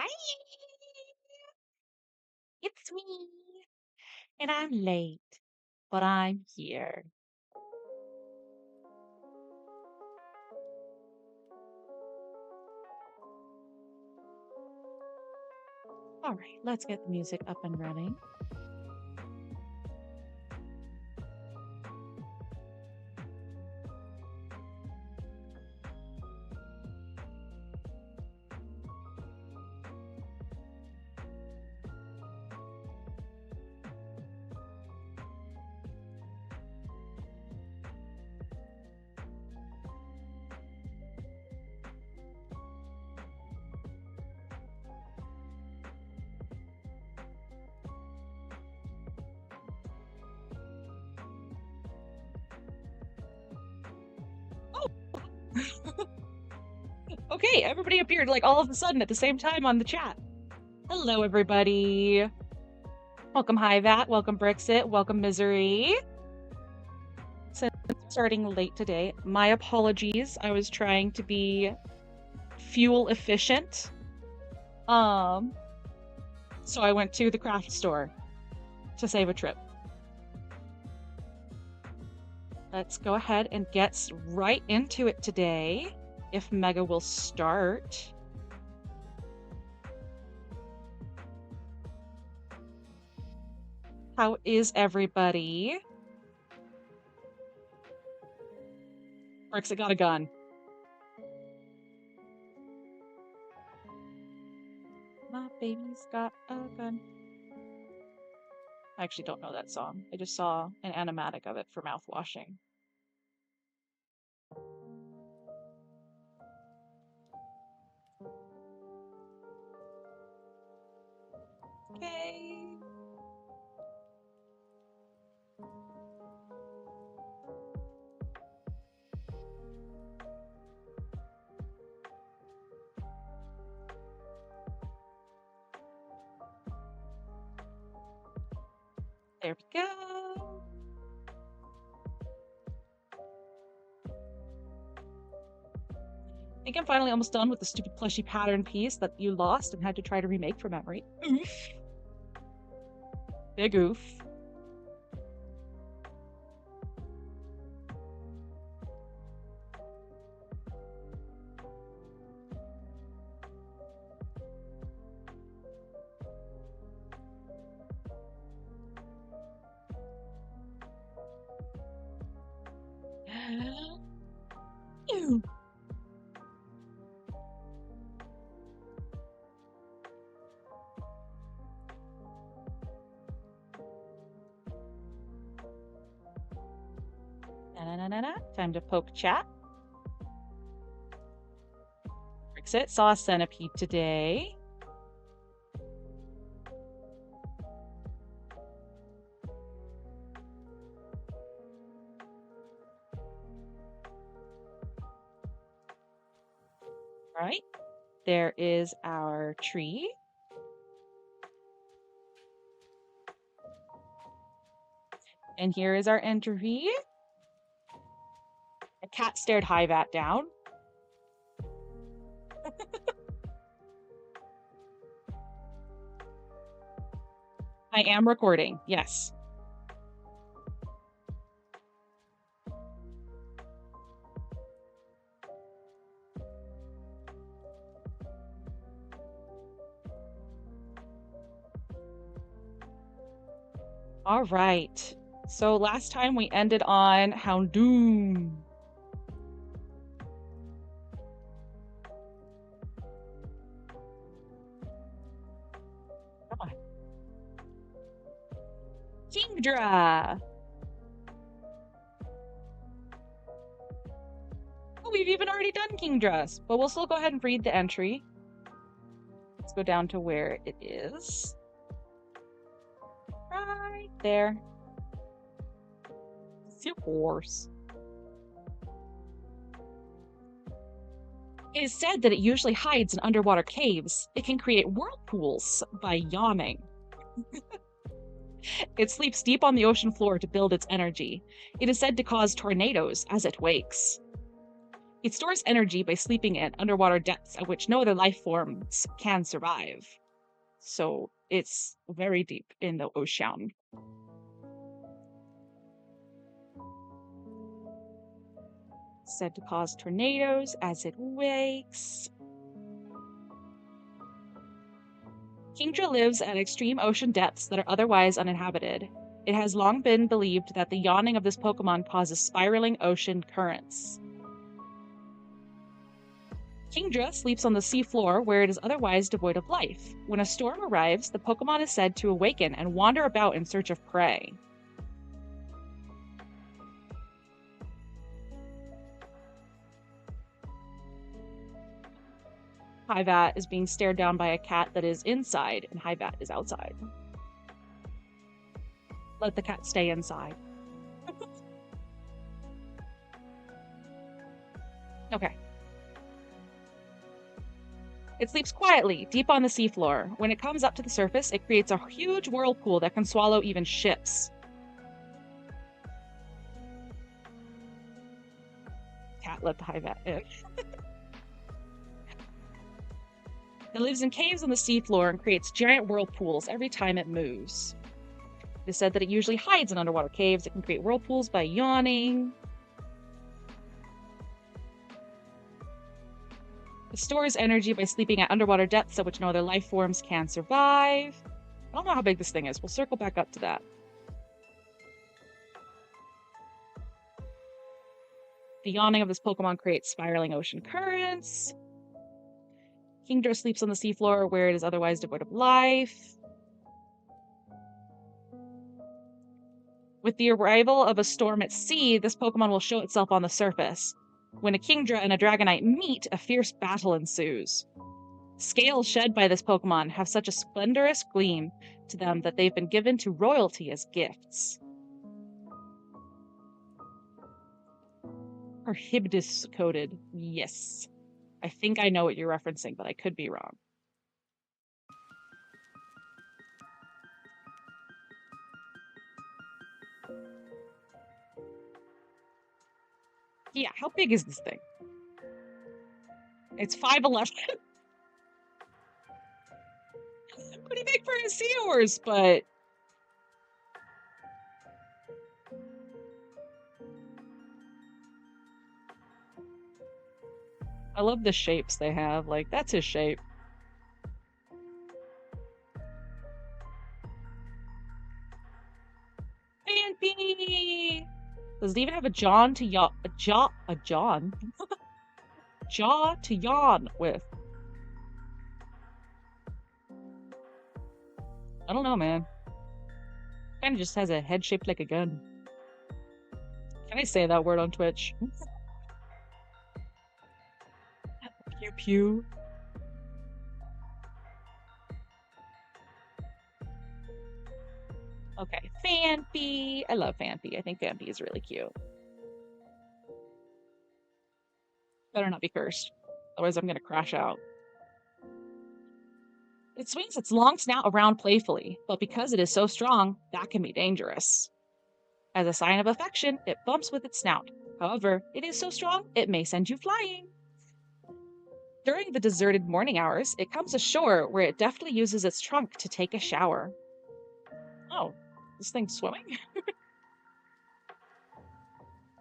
Hi, it's me, and I'm late, but I'm here. All right, let's get the music up and running. Oh, okay, everybody appeared like all of a sudden at the same time on the chat. Hello, everybody. Welcome, Hivat. Welcome, Brexit. Welcome, Misery. Since starting late today, my apologies. I was trying to be fuel efficient. So I went to the craft store to save a trip. Let's go ahead and get right into it today, if Mega will start. How is everybody? Brexit got a gun. My baby's got a gun. I actually don't know that song. I just saw an animatic of it for mouthwashing. Okay. There we go. I think I'm finally almost done with the stupid plushy pattern piece that you lost and had to try to remake from memory. Oof. Big oof. Ew. Na-na-na-na-na. Time to poke chat. Brexit saw a centipede today. Right. There is our tree. And here is our entry. A cat stared Hivat down. I am recording, yes. All right. So last time we ended on Houndoom. Come on. Kingdra. Oh, we've even already done Kingdras, but we'll still go ahead and read the entry. Let's go down to where it is. Right there. It's your horse. It is said that it usually hides in underwater caves. It can create whirlpools by yawning. It sleeps deep on the ocean floor to build its energy. It is said to cause tornadoes as it wakes. It stores energy by sleeping at underwater depths at which no other life forms can survive. So it's very deep in the ocean. Said to cause tornadoes as it wakes. Kingdra lives at extreme ocean depths that are otherwise uninhabited. It has long been believed that the yawning of this Pokemon causes spiraling ocean currents. Kingdra sleeps on the seafloor where it is otherwise devoid of life. When a storm arrives, the Pokemon is said to awaken and wander about in search of prey. Hyvat is being stared down by a cat that is inside, and Hyvat is outside. Let the cat stay inside. Okay. It sleeps quietly, deep on the seafloor. When it comes up to the surface, it creates a huge whirlpool that can swallow even ships. Cat let the Hyvat in. It lives in caves on the seafloor and creates giant whirlpools every time it moves. It is said that it usually hides in underwater caves. It can create whirlpools by yawning. It stores energy by sleeping at underwater depths at which no other life forms can survive. I don't know how big this thing is. We'll circle back up to that. The yawning of this Pokemon creates spiraling ocean currents. Kingdra sleeps on the seafloor where it is otherwise devoid of life. With the arrival of a storm at sea, this Pokemon will show itself on the surface. When a Kingdra and a Dragonite meet, a fierce battle ensues. Scales shed by this Pokemon have such a splendorous gleam to them that they've been given to royalty as gifts. Prohibidus coated. Yes. I think I know what you're referencing, but I could be wrong. Yeah, how big is this thing? It's 5'11". Pretty big for a Seahorse, but... I love the shapes they have. Like, that's his shape. Phanpy! Does it even have a John to yawn? A John? Jaw to yawn with. I don't know, man. Kind of just has a head shaped like a gun. Can I say that word on Twitch? Pew pew. Okay, Phanpy. I love Phanpy. I think Phanpy is really cute. Better not be cursed. Otherwise I'm gonna crash out. It swings its long snout around playfully, but because it is so strong, that can be dangerous. As a sign of affection, it bumps with its snout. However, it is so strong, it may send you flying. During the deserted morning hours, it comes ashore where it deftly uses its trunk to take a shower. Oh, this thing's swimming?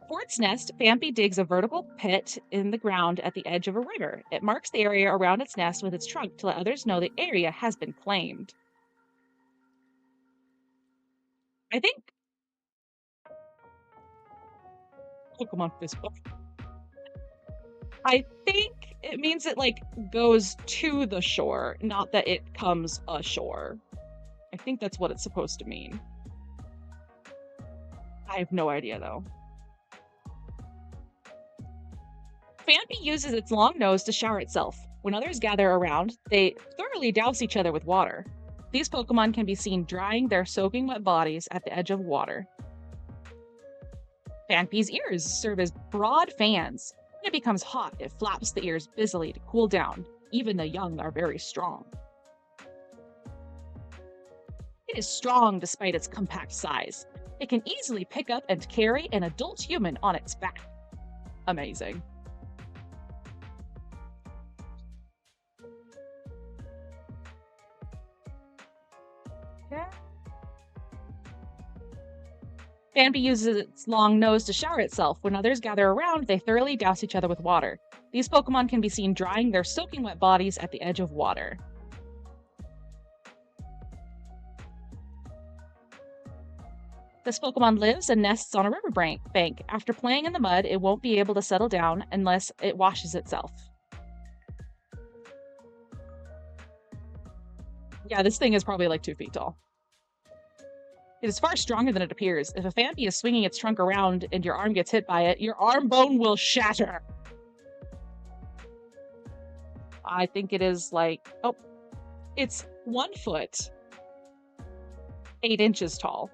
For its nest, Phanpy digs a vertical pit in the ground at the edge of a river. It marks the area around its nest with its trunk to let others know the area has been claimed. I think Pokemon Physical. I think it means it, like, goes to the shore, not that it comes ashore. I think that's what it's supposed to mean. I have no idea, though. Phanpy uses its long nose to shower itself. When others gather around, they thoroughly douse each other with water. These Pokemon can be seen drying their soaking wet bodies at the edge of water. Phanpy's ears serve as broad fans. When it becomes hot, it flaps the ears busily to cool down. Even the young are very strong. It is strong despite its compact size. It can easily pick up and carry an adult human on its back. Amazing. Okay. Phanpy uses its long nose to shower itself. When others gather around, they thoroughly douse each other with water. These Pokemon can be seen drying their soaking wet bodies at the edge of water. This Pokemon lives and nests on a river bank. After playing in the mud, it won't be able to settle down unless it washes itself. Yeah, this thing is probably like 2 feet tall. It is far stronger than it appears. If a Phanpy is swinging its trunk around and your arm gets hit by it, your arm bone will shatter. I think it is like, oh, it's 1 foot, 8 inches tall.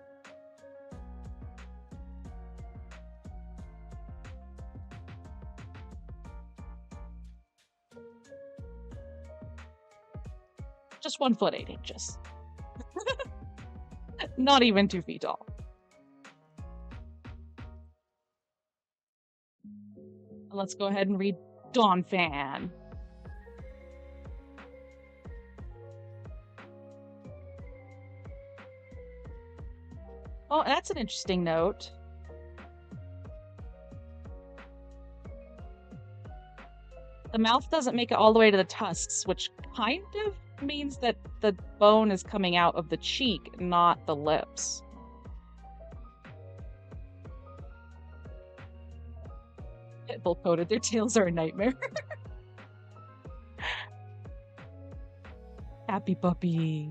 Just 1 foot, 8 inches. Not even 2 feet tall. Let's go ahead and read Donphan. Oh, that's an interesting note. The mouth doesn't make it all the way to the tusks, which kind of means that the bone is coming out of the cheek, not the lips. Pitbull coated, their tails are a nightmare. Happy puppy.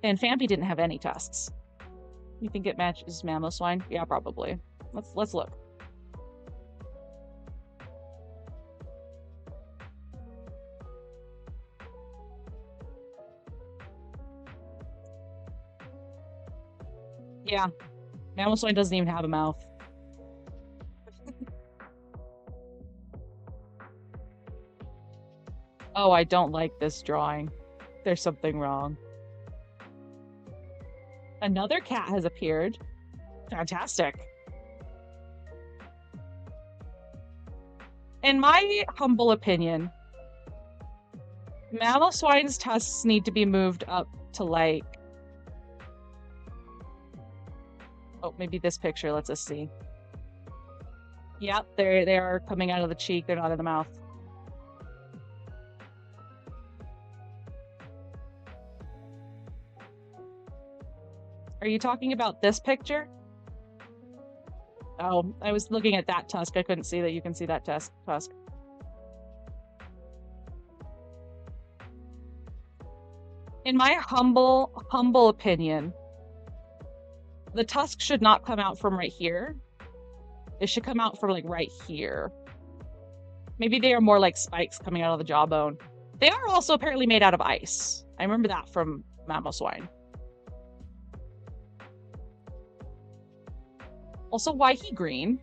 And Phanpy didn't have any tusks. You think it matches Mamoswine? Yeah, probably. Let's look. Yeah, Mamoswine doesn't even have a mouth. Oh, I don't like this drawing. There's something wrong. Another cat has appeared. Fantastic. In my humble opinion, Mamoswine's tusks need to be moved up to like... Oh, maybe this picture lets us see. Yep, they are coming out of the cheek. They're not in the mouth. Are you talking about this picture? Oh, I was looking at that tusk. I couldn't see that. You can see that tusk. In my humble opinion, the tusk should not come out from right here. It should come out from like right here. Maybe they are more like spikes coming out of the jawbone. They are also apparently made out of ice. I remember that from Mamoswine. Also, why he green?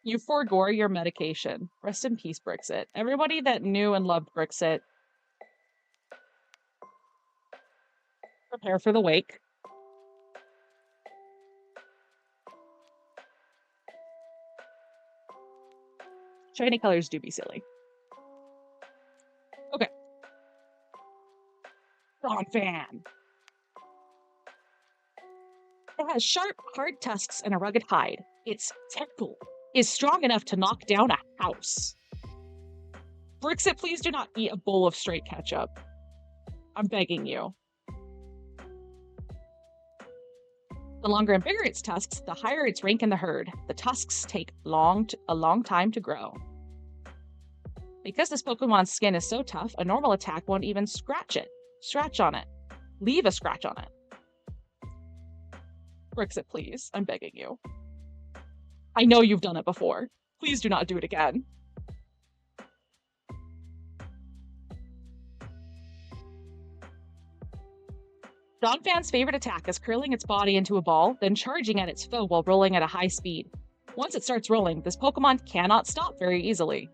You forego your medication. Rest in peace, Brixit. Everybody that knew and loved Brixit, prepare for the wake. Shiny colors do be silly. Okay. Donphan. It has sharp, hard tusks and a rugged hide. Its tackle is strong enough to knock down a house. Brixit, please do not eat a bowl of straight ketchup. I'm begging you. The longer and bigger its tusks, the higher its rank in the herd. The tusks take a long time to grow. Because this Pokemon's skin is so tough, a normal attack won't even scratch on it. Leave a scratch on it. Brixit, please. I'm begging you. I know you've done it before. Please do not do it again. Donphan's favorite attack is curling its body into a ball, then charging at its foe while rolling at a high speed. Once it starts rolling, this Pokemon cannot stop very easily.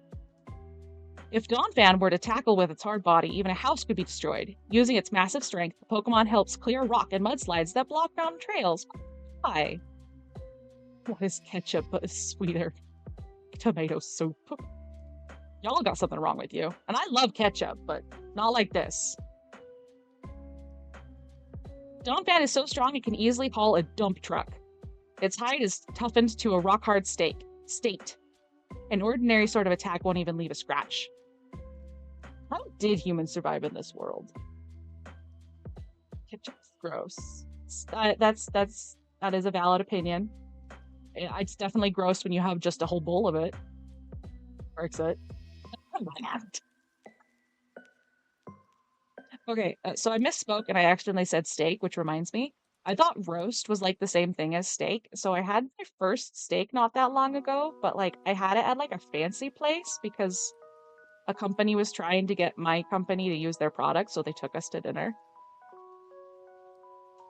If Donphan were to tackle with its hard body, even a house could be destroyed. Using its massive strength, the Pokemon helps clear rock and mudslides that block mountain trails. Why? What is ketchup but is sweeter? Tomato soup. Y'all got something wrong with you. And I love ketchup, but not like this. Donphan is so strong it can easily haul a dump truck. Its hide is toughened to a rock-hard state. An ordinary sort of attack won't even leave a scratch. How did humans survive in this world? Ketchup's gross. That is a valid opinion. It's definitely gross when you have just a whole bowl of it. Works it. Okay, so I misspoke and I accidentally said steak, which reminds me. I thought roast was like the same thing as steak. So I had my first steak not that long ago, but like I had it at like a fancy place because a company was trying to get my company to use their product, so they took us to dinner.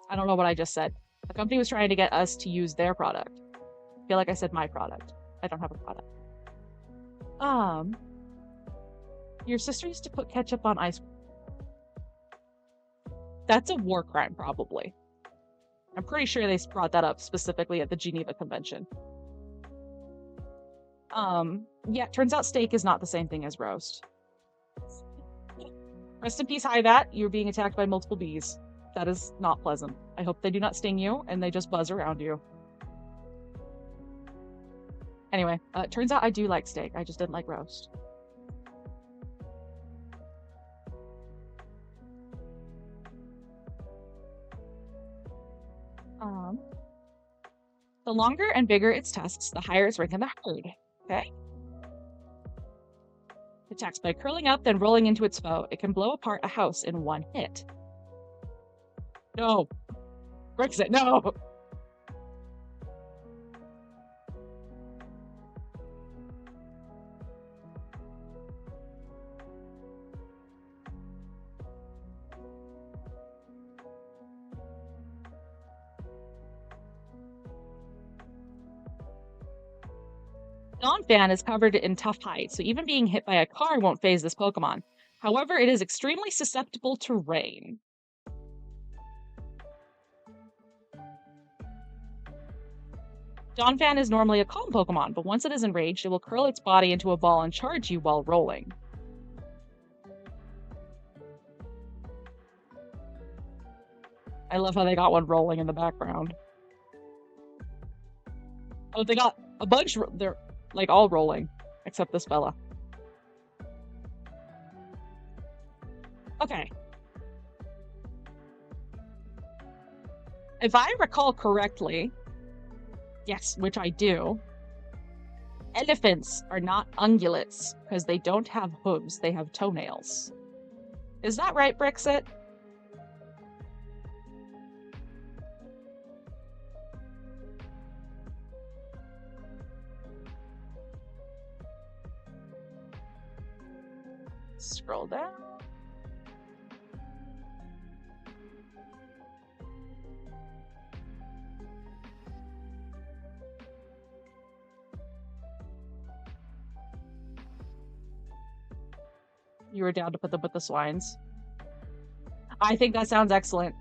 I don't know what I just said. The company was trying to get us to use their product. I feel like I said my product. I don't have a product. Your sister used to put ketchup on ice cream. That's a war crime, probably. I'm pretty sure they brought that up specifically at the Geneva Convention. Yeah, turns out steak is not the same thing as roast. Rest in peace, Hivat. You're being attacked by multiple bees. That is not pleasant. I hope they do not sting you and they just buzz around you. Anyway, turns out I do like steak. I just didn't like roast. The longer and bigger its tusks, the higher its rank in the herd. Okay. It attacks by curling up, then rolling into its foe. It can blow apart a house in one hit. No. Brexit, no! Donphan is covered in tough hide, so even being hit by a car won't phase this Pokemon. However, it is extremely susceptible to rain. Donphan is normally a calm Pokemon, but once it is enraged, it will curl its body into a ball and charge you while rolling. I love how they got one rolling in the background. Oh, they got a bunch. They're like all rolling, except this fella. Okay. If I recall correctly, yes, which I do, elephants are not ungulates because they don't have hooves, they have toenails. Is that right, Brexit? Scroll down. You were down to put them with the swines. I think that sounds excellent.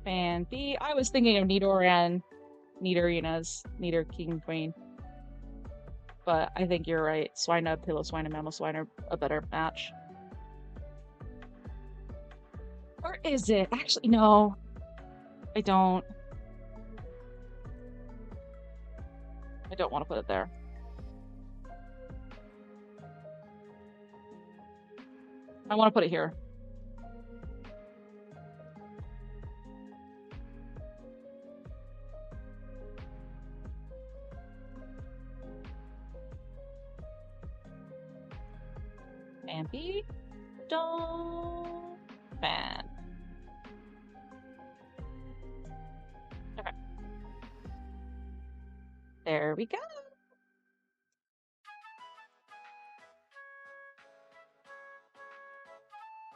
And B, I was thinking of Nidoran, Nidorinas, Nidor King Queen. But I think you're right. Swinub, Piloswine, and Mamoswine are a better match. Or is it? Actually, no. I don't. I don't want to put it there. I want to put it here. Bambi, don't ban. Okay. There we go.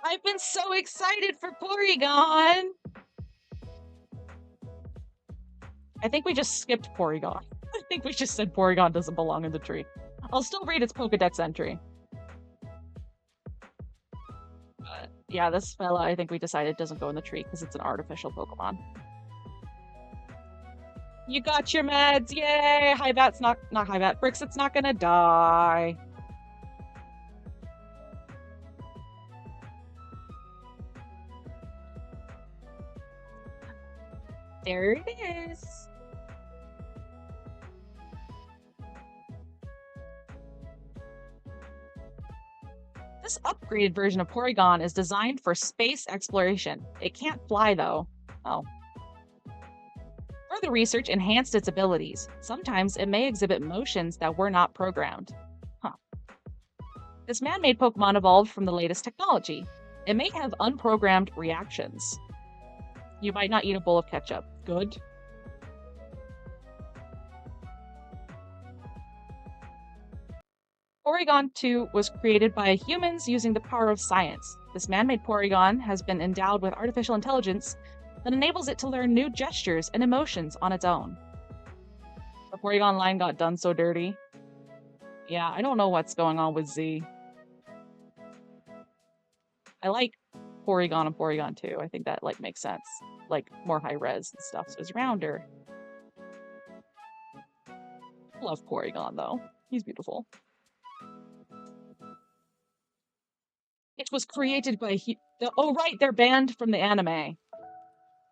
I've been so excited for Porygon. I think we just skipped Porygon. I think we just said Porygon doesn't belong in the tree. I'll still read its Pokedex entry. Yeah, this fella, I think we decided doesn't go in the tree because it's an artificial Pokemon. You got your meds, yay! Highbat's not Highbat. Brixit's not gonna die. There it is. This upgraded version of Porygon is designed for space exploration. It can't fly, though. Oh. Further research enhanced its abilities. Sometimes it may exhibit motions that were not programmed. Huh. This man-made Pokemon evolved from the latest technology. It may have unprogrammed reactions. You might not eat a bowl of ketchup. Good. Porygon 2 was created by humans using the power of science. This man-made Porygon has been endowed with artificial intelligence that enables it to learn new gestures and emotions on its own. The Porygon line got done so dirty. Yeah, I don't know what's going on with Z. I like Porygon and Porygon 2. I think that makes sense. Like more high res and stuff, so it's rounder. I love Porygon though. He's beautiful. It was created by oh right, they're banned from the anime.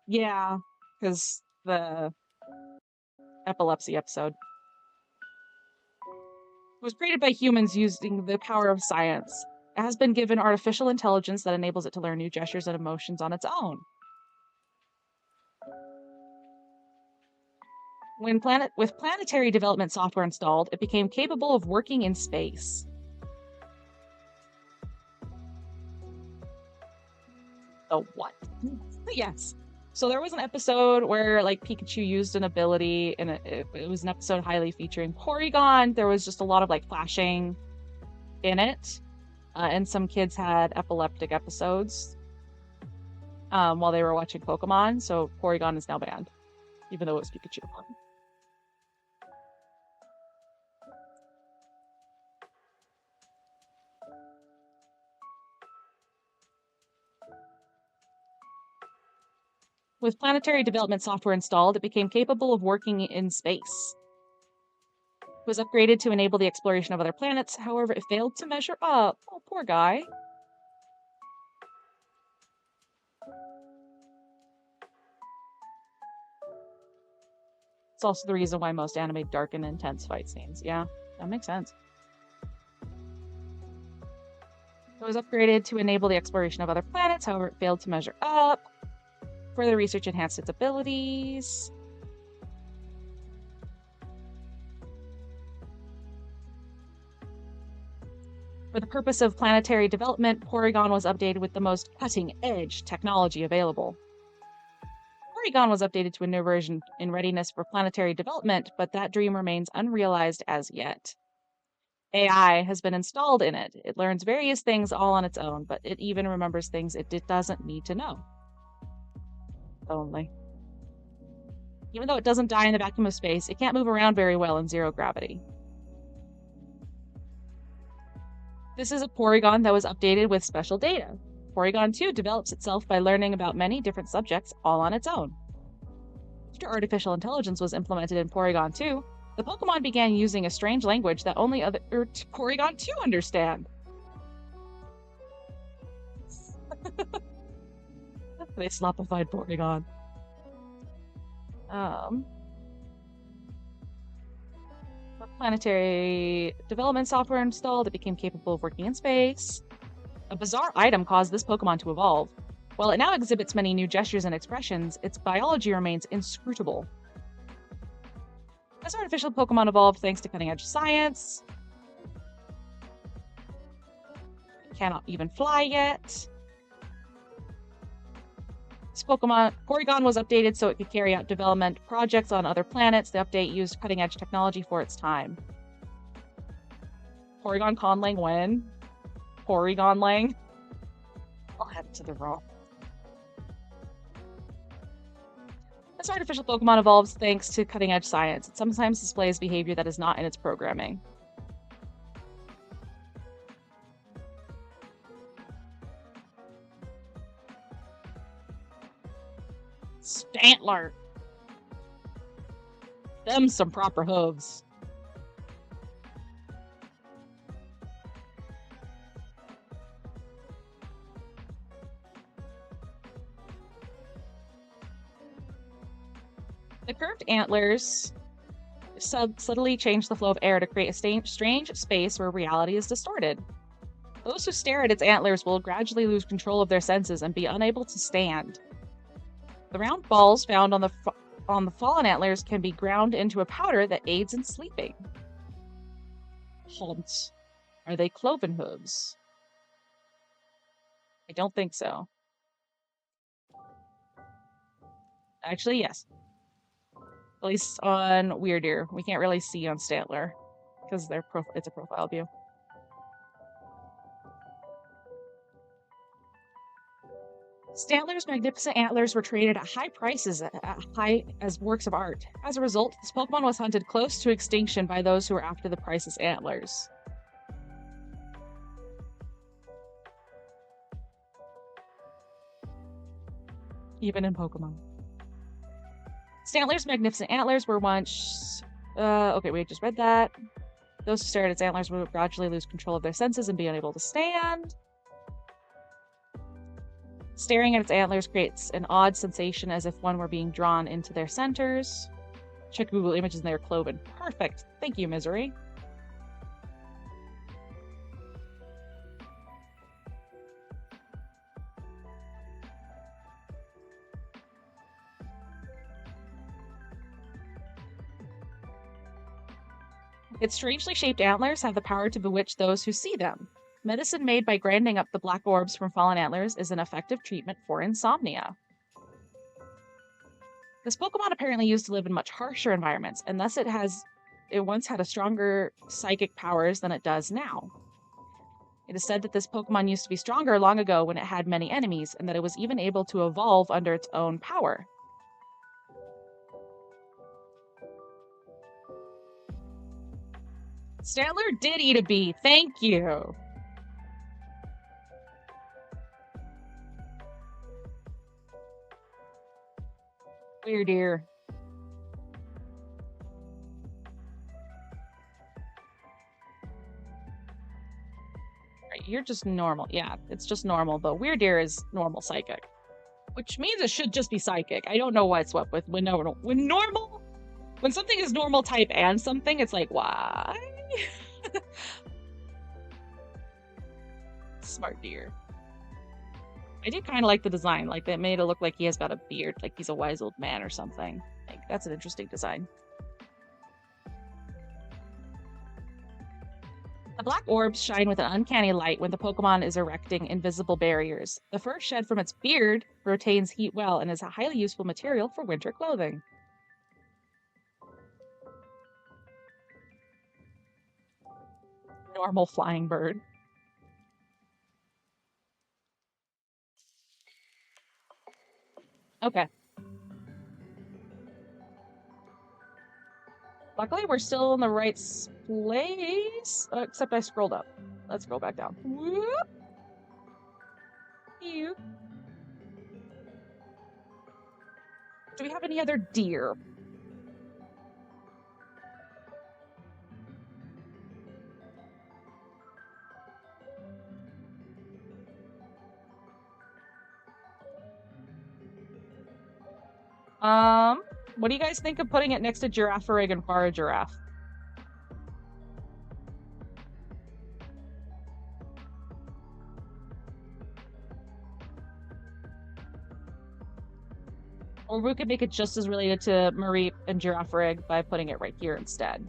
Yeah, because the epilepsy episode. It was created by humans using the power of science. It has been given artificial intelligence that enables it to learn new gestures and emotions on its own. With planetary development software installed, it became capable of working in space. The what? Yes. So there was an episode where Pikachu used an ability, and it was an episode highly featuring Porygon. There was just a lot of flashing in it, and some kids had epileptic episodes while they were watching Pokemon. So Porygon is now banned, even though it was Pikachu. With planetary development software installed, it became capable of working in space. It was upgraded to enable the exploration of other planets, however, it failed to measure up. Oh, poor guy. It's also the reason why most anime dark and intense fight scenes. Yeah, that makes sense. It was upgraded to enable the exploration of other planets, however, it failed to measure up. Further research enhanced its abilities. For the purpose of planetary development, Porygon was updated with the most cutting-edge technology available. Porygon was updated to a new version in readiness for planetary development, but that dream remains unrealized as yet. AI has been installed in it. It learns various things all on its own, but it even remembers things it doesn't need to know. Only. Even though it doesn't die in the vacuum of space, it can't move around very well in zero gravity. This is a Porygon that was updated with special data. Porygon 2 develops itself by learning about many different subjects all on its own. After artificial intelligence was implemented in Porygon 2, the Pokemon began using a strange language that only other Porygon 2 understand. They slopified Porygon. With planetary development software installed, it became capable of working in space. A bizarre item caused this Pokemon to evolve. While it now exhibits many new gestures and expressions, its biology remains inscrutable. This artificial Pokemon evolved thanks to cutting-edge science. It cannot even fly yet. This Porygon was updated so it could carry out development projects on other planets. The update used cutting-edge technology for its time. Porygon Conlang when? Porygon Lang? I'll add it to the raw. This artificial Pokemon evolves thanks to cutting-edge science. It sometimes displays behavior that is not in its programming. Stantler. Them some proper hooves. The curved antlers subtly change the flow of air to create a strange space where reality is distorted. Those who stare at its antlers will gradually lose control of their senses and be unable to stand. The round balls found on the fallen antlers can be ground into a powder that aids in sleeping. Haunts. Are they cloven hooves? I don't think so. Actually, yes. At least on Weirdeer. We can't really see on Stantler because it's a profile view. Stantler's magnificent antlers were traded at high prices as works of art. As a result, this Pokemon was hunted close to extinction by those who were after the priceless antlers. Even in Pokemon. Stantler's magnificent antlers were once... okay, we just read that. Those who stare at its antlers will gradually lose control of their senses and be unable to stand. Staring at its antlers creates an odd sensation as if one were being drawn into their centers. Check Google images and they are cloven. Perfect. Thank you, Misery. Its strangely shaped antlers have the power to bewitch those who see them. Medicine made by grinding up the black orbs from fallen antlers is an effective treatment for insomnia. This Pokemon apparently used to live in much harsher environments, and thus it once had a stronger psychic powers than it does now. It is said that this Pokemon used to be stronger long ago when it had many enemies, and that it was even able to evolve under its own power. Stantler did eat a bee. Thank you. Weirdeer. Right, you're just normal. Yeah, it's just normal, but Weirdeer is normal psychic. Which means it should just be psychic. I don't know why it's swapped with when something is normal type and something, it's like, why? Smart deer. I do kind of like the design. Like, that made it look like he has got a beard, like he's a wise old man or something. Like, that's an interesting design. The black orbs shine with an uncanny light when the Pokemon is erecting invisible barriers. The fur shed from its beard retains heat well and is a highly useful material for winter clothing. Normal flying bird. Okay. Luckily, we're still in the right place. Except I scrolled up. Let's scroll back down. Whoop. You. Do we have any other deer? What do you guys think of putting it next to Girafarig and Farigiraf? Or we could make it just as related to Mareep and Girafarig by putting it right here instead.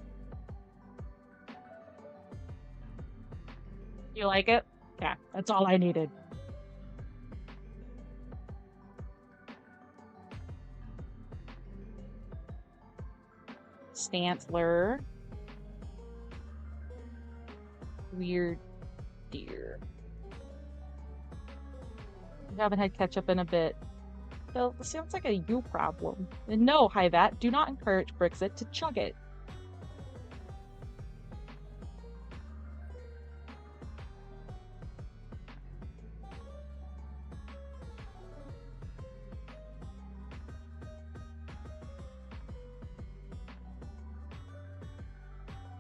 You like it? Yeah, that's all I needed. Stantler. Weird deer. We haven't had ketchup in a bit. Well, this sounds like a you problem. And no, Hivat, do not encourage Brixit to chug it.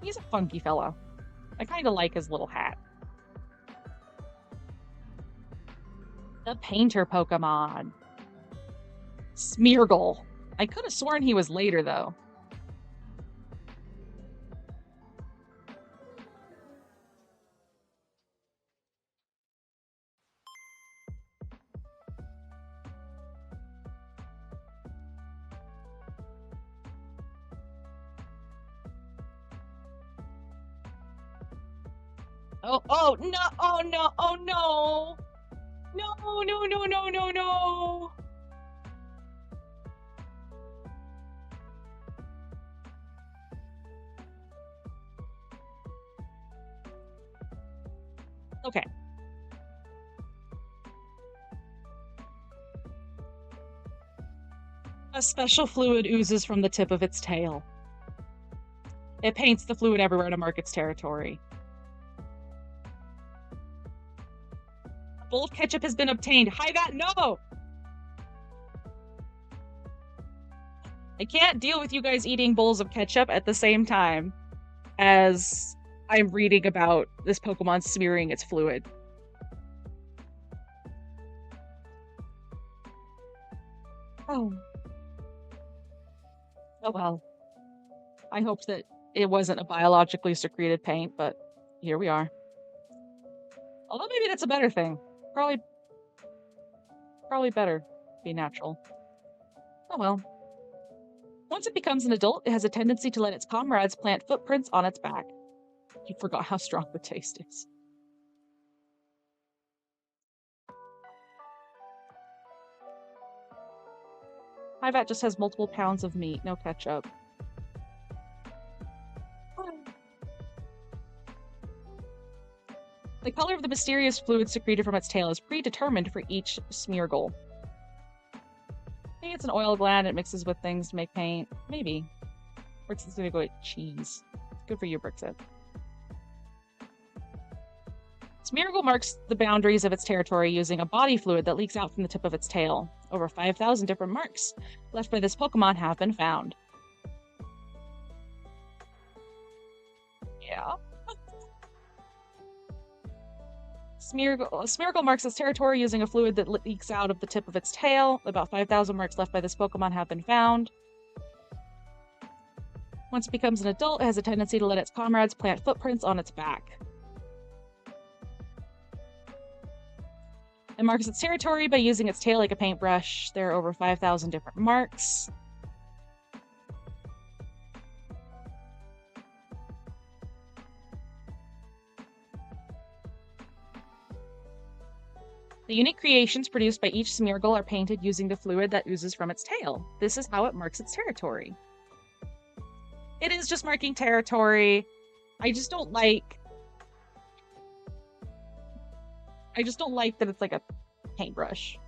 He's a funky fellow. I kind of like his little hat. The painter Pokemon. Smeargle. I could have sworn he was later, though. Oh, no, oh, no, oh, no. No, no, no, no, no, no. Okay. A special fluid oozes from the tip of its tail. It paints the fluid everywhere to mark its territory. A bowl of ketchup has been obtained. Hi, that, no! I can't deal with you guys eating bowls of ketchup at the same time as I'm reading about this Pokemon smearing its fluid. Oh. Oh well. I hoped that it wasn't a biologically secreted paint, but here we are. Although maybe that's a better thing. Probably better be natural. Oh well. Once it becomes an adult, it has a tendency to let its comrades plant footprints on its back. You forgot how strong the taste is. Hivat just has multiple pounds of meat, no ketchup. The color of the mysterious fluid secreted from its tail is predetermined for each Smeargle. Maybe it's an oil gland, it mixes with things to make paint. Maybe. Brixit's gonna go eat cheese. Good for you, Brixit. Smeargle marks the boundaries of its territory using a body fluid that leaks out from the tip of its tail. Over 5,000 different marks left by this Pokemon have been found. Yeah. Smeargle marks its territory using a fluid that leaks out of the tip of its tail. About 5,000 marks left by this Pokemon have been found. Once it becomes an adult, it has a tendency to let its comrades plant footprints on its back. It marks its territory by using its tail like a paintbrush. There are over 5,000 different marks. The unique creations produced by each Smeargle are painted using the fluid that oozes from its tail. This is how it marks its territory. It is just marking territory. I just don't like that it's like a paintbrush.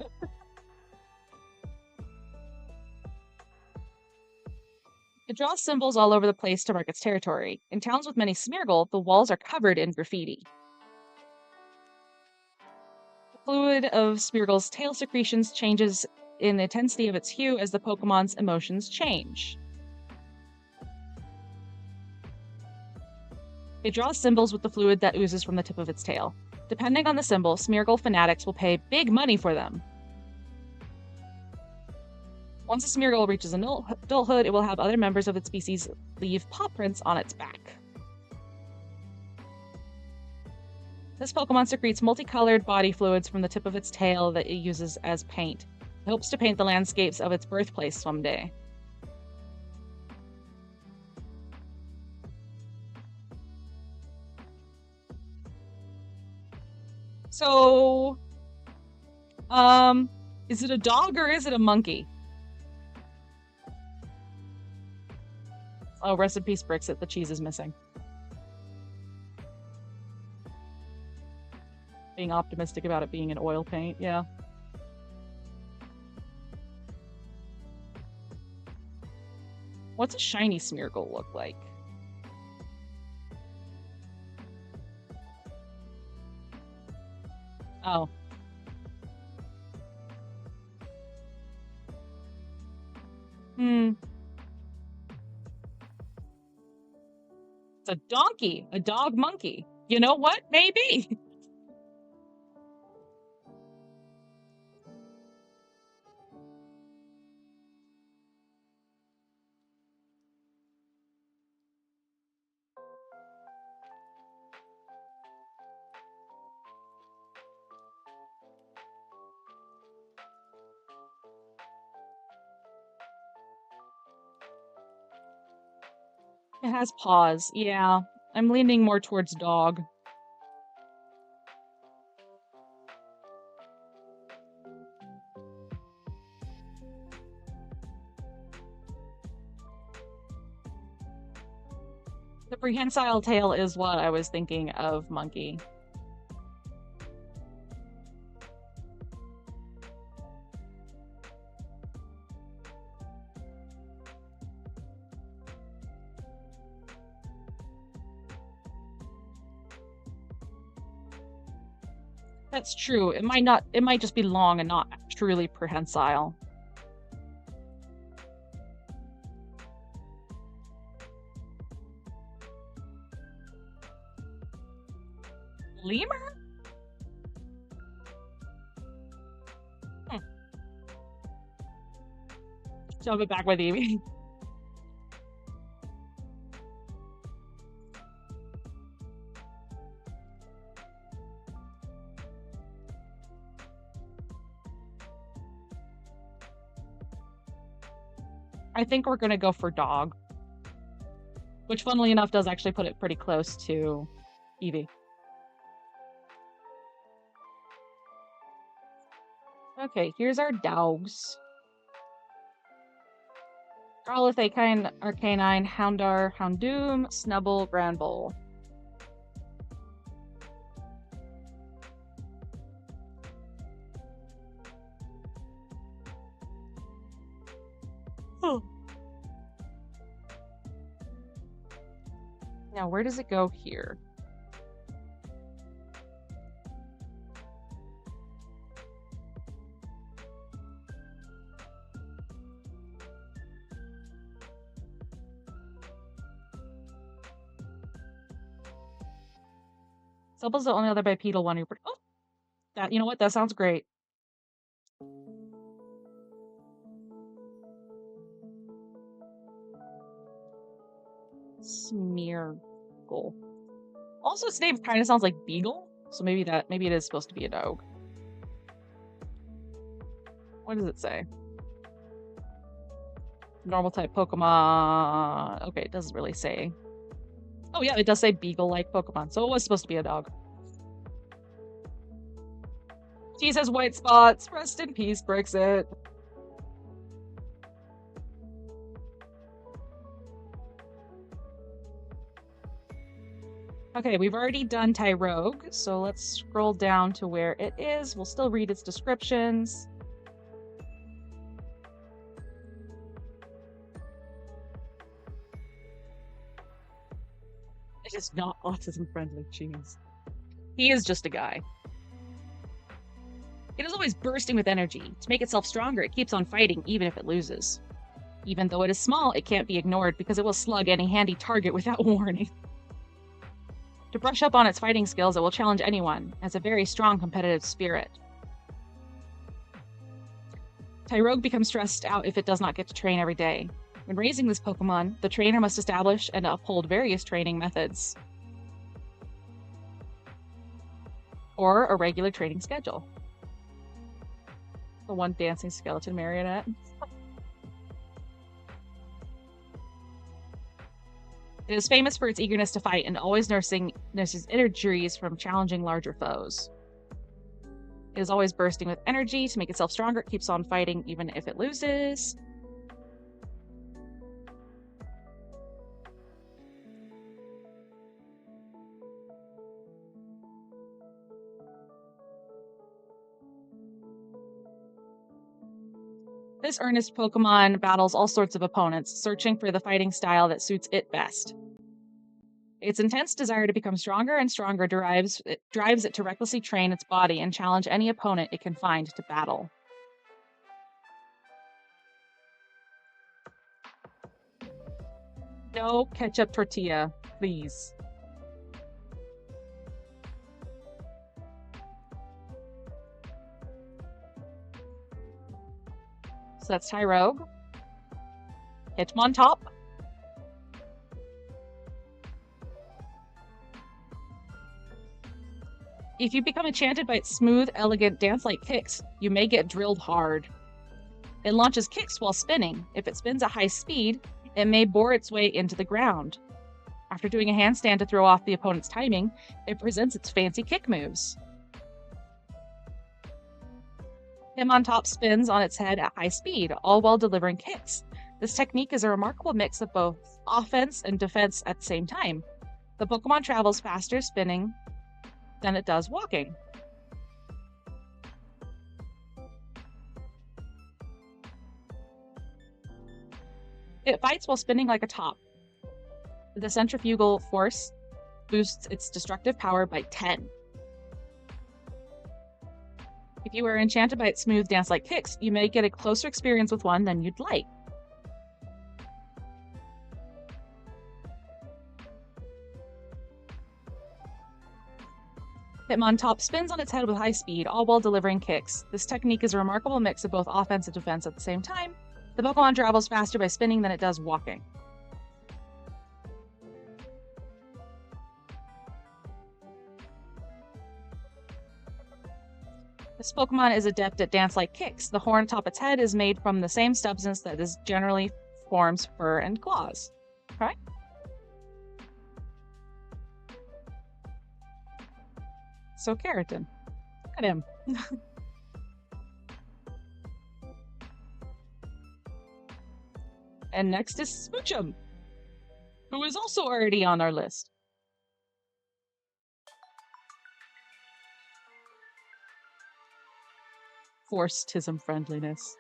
It draws symbols all over the place to mark its territory. In towns with many Smeargle, the walls are covered in graffiti. The fluid of Smeargle's tail secretions changes in the intensity of its hue as the Pokemon's emotions change. It draws symbols with the fluid that oozes from the tip of its tail. Depending on the symbol, Smeargle fanatics will pay big money for them. Once a Smeargle reaches adulthood, it will have other members of its species leave paw prints on its back. This Pokemon secretes multicolored body fluids from the tip of its tail that it uses as paint. It hopes to paint the landscapes of its birthplace someday. So, is it a dog or is it a monkey? Oh, rest in peace, Brixit. The cheese is missing. Being optimistic about it being an oil paint, yeah. What's a shiny Smeargle look like? Oh. a donkey, a dog monkey. You know what? Maybe. It has paws. Yeah. I'm leaning more towards dog. The prehensile tail is what I was thinking of monkey. That's true. It might just be long and not truly prehensile. Lemur? Shove it back with you. I think we're gonna go for dog. Which, funnily enough, does actually put it pretty close to Eevee. Okay, here's our dogs. Growlithe, Arcanine, Houndour, Houndoom, Snubbull, Granbull. Oh. Now, where does it go here? Snubbull's the only other bipedal one who... Oh! You know what? That sounds great. Smeargle. Also, its name kind of sounds like Beagle, so maybe it is supposed to be a dog. What does it say? Normal type Pokemon. Okay, it doesn't really say. Oh yeah, it does say Beagle-like Pokemon, so it was supposed to be a dog. T says white spots. Rest in peace, Brexit. Okay, we've already done Tyrogue, so let's scroll down to where it is. We'll still read its descriptions. It is not autism-friendly, jeez. He is just a guy. It is always bursting with energy. To make itself stronger, it keeps on fighting, even if it loses. Even though it is small, it can't be ignored because it will slug any handy target without warning. To brush up on its fighting skills, it will challenge anyone. It has a very strong competitive spirit. Tyrogue becomes stressed out if it does not get to train every day. When raising this Pokemon, the trainer must establish and uphold various training methods. Or a regular training schedule. The one dancing skeleton marionette. It is famous for its eagerness to fight and always nurses injuries from challenging larger foes. It is always bursting with energy. To make itself stronger, it keeps on fighting even if it loses. This earnest Pokemon battles all sorts of opponents, searching for the fighting style that suits it best. Its intense desire to become stronger and stronger drives it to recklessly train its body and challenge any opponent it can find to battle. No ketchup tortilla. please. So that's Tyrogue. Hitmontop. If you become enchanted by its smooth, elegant, dance-like kicks, you may get drilled hard. It launches kicks while spinning. If it spins at high speed, it may bore its way into the ground. After doing a handstand to throw off the opponent's timing, it presents its fancy kick moves. Hitmontop spins on its head at high speed, all while delivering kicks. This technique is a remarkable mix of both offense and defense at the same time. The Pokemon travels faster spinning than it does walking. It fights while spinning like a top. The centrifugal force boosts its destructive power by 10. If you are enchanted by its smooth dance-like kicks, you may get a closer experience with one than you'd like. Hitmontop spins on its head with high speed, all while delivering kicks. This technique is a remarkable mix of both offense and defense at the same time. The Pokemon travels faster by spinning than it does walking. This Pokemon is adept at dance-like kicks. The horn atop its head is made from the same substance that generally forms fur and claws. Okay? So keratin. Look at him. And next is Smoochum, who is also already on our list. Forcetism friendliness.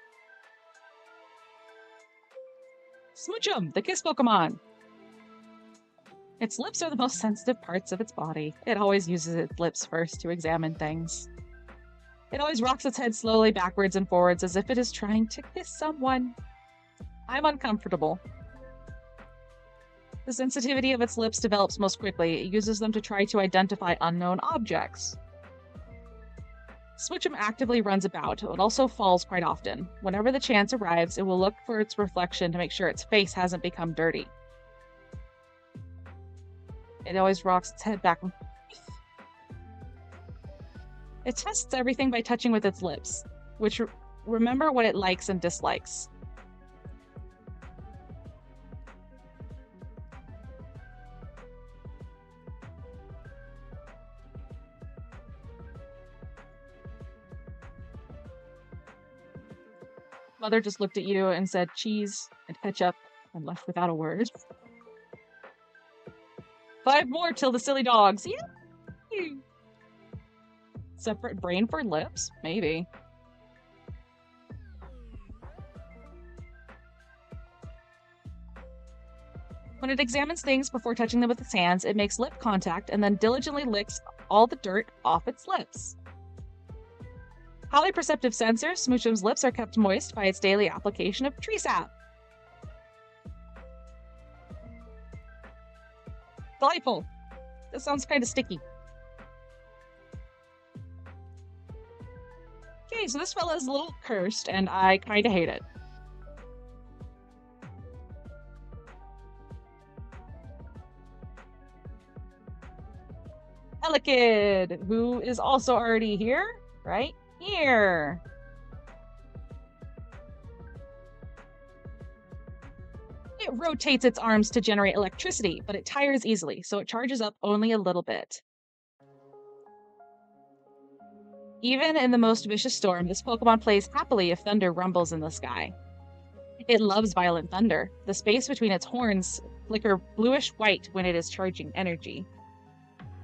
Smoochum, the kiss Pokemon. Its lips are the most sensitive parts of its body. It always uses its lips first to examine things. It always rocks its head slowly backwards and forwards as if it is trying to kiss someone. I'm uncomfortable. The sensitivity of its lips develops most quickly. It uses them to try to identify unknown objects. Smoochum actively runs about. It also falls quite often. Whenever the chance arrives, it will look for its reflection to make sure its face hasn't become dirty. It always rocks its head back and forth. It tests everything by touching with its lips, which remember what it likes and dislikes. Mother just looked at you and said cheese and ketchup and left without a word. 5 more till the silly dogs. Yay! Separate brain for lips? Maybe. When it examines things before touching them with its hands, it makes lip contact and then diligently licks all the dirt off its lips. Highly perceptive sensors, Smoochum's lips are kept moist by its daily application of tree sap. Delightful. This sounds kind of sticky. Okay, so this fella is a little cursed, and I kind of hate it. Elekid, who is also already here, right here. It rotates its arms to generate electricity, but it tires easily, so it charges up only a little bit. Even in the most vicious storm, this Pokemon plays happily if thunder rumbles in the sky. It loves violent thunder. The space between its horns flicker bluish-white when it is charging energy.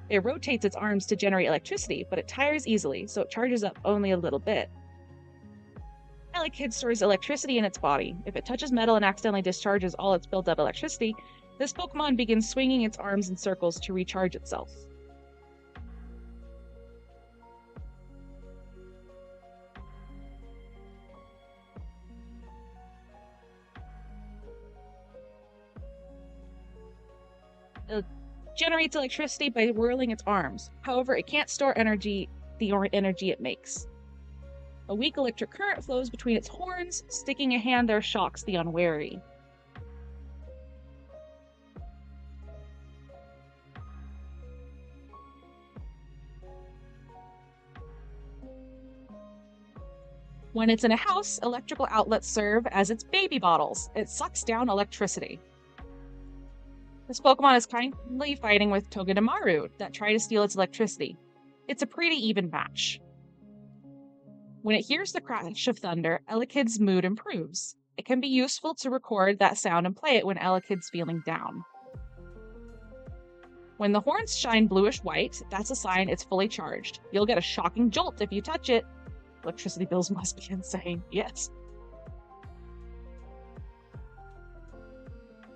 It rotates its arms to generate electricity, but it tires easily, so it charges up only a little bit. Elekid stores electricity in its body. If it touches metal and accidentally discharges all its built-up electricity, this Pokemon begins swinging its arms in circles to recharge itself. generates electricity by whirling its arms. However, it can't store the energy it makes. A weak electric current flows between its horns. Sticking a hand there shocks the unwary. When it's in a house, electrical outlets serve as its baby bottles. It sucks down electricity. This Pokemon is kindly fighting with Togedemaru that try to steal its electricity. It's a pretty even match. When it hears the crash of thunder, Elekid's mood improves. It can be useful to record that sound and play it when Elekid's feeling down. When the horns shine bluish-white, that's a sign it's fully charged. You'll get a shocking jolt if you touch it. Electricity bills must be insane. Yes.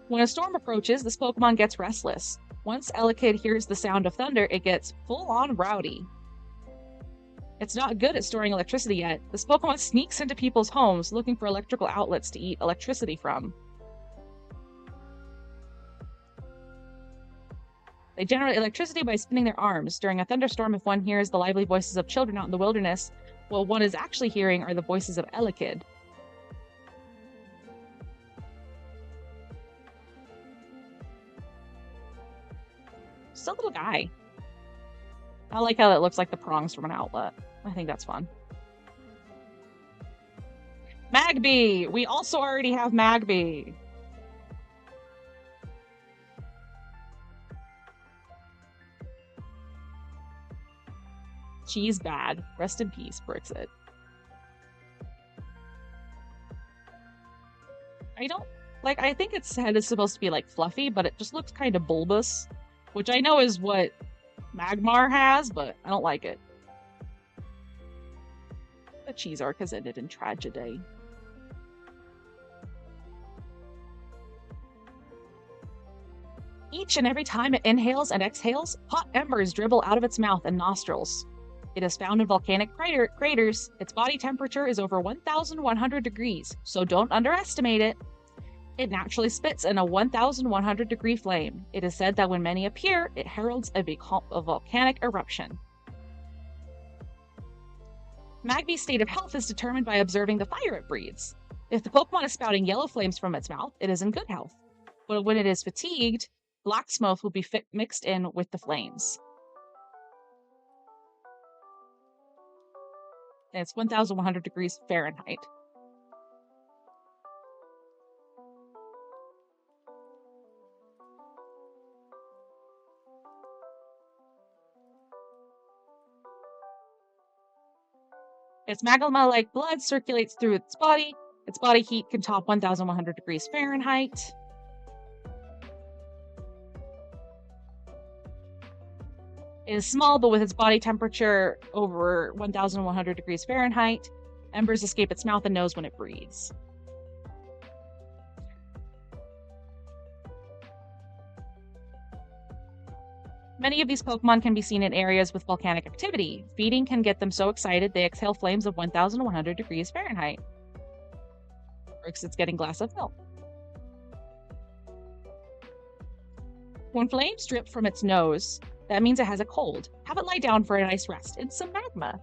When a storm approaches, this Pokemon gets restless. Once Elekid hears the sound of thunder, it gets full-on rowdy. It's not good at storing electricity yet. This Pokemon sneaks into people's homes looking for electrical outlets to eat electricity from. They generate electricity by spinning their arms. During a thunderstorm, if one hears the lively voices of children out in the wilderness, what one is actually hearing are the voices of Elekid. Just a little guy. I like how it looks like the prongs from an outlet. I think that's fun. Magby! We also already have Magby. She's bad. Rest in peace, Brixit. I think its head is supposed to be like fluffy, but it just looks kind of bulbous, which I know is what Magmar has, but I don't like it. The cheese arc has ended in tragedy. Each and every time it inhales and exhales, hot embers dribble out of its mouth and nostrils. It is found in volcanic craters. Its body temperature is over 1,100 degrees, so don't underestimate it. It naturally spits in a 1,100 degree flame. It is said that when many appear, it heralds a volcanic eruption. Magby's state of health is determined by observing the fire it breathes. If the Pokemon is spouting yellow flames from its mouth, it is in good health. But when it is fatigued, black smoke will be mixed in with the flames. And it's 1,100 degrees Fahrenheit. Its magma-like blood circulates through its body. Its body heat can top 1,100 degrees Fahrenheit. It is small, but with its body temperature over 1,100 degrees Fahrenheit, embers escape its mouth and nose when it breathes. Many of these Pokemon can be seen in areas with volcanic activity. Feeding can get them so excited they exhale flames of 1,100 degrees Fahrenheit. Brixit's getting glass of milk. When flames drip from its nose, that means it has a cold. Have it lie down for a nice rest in some magma.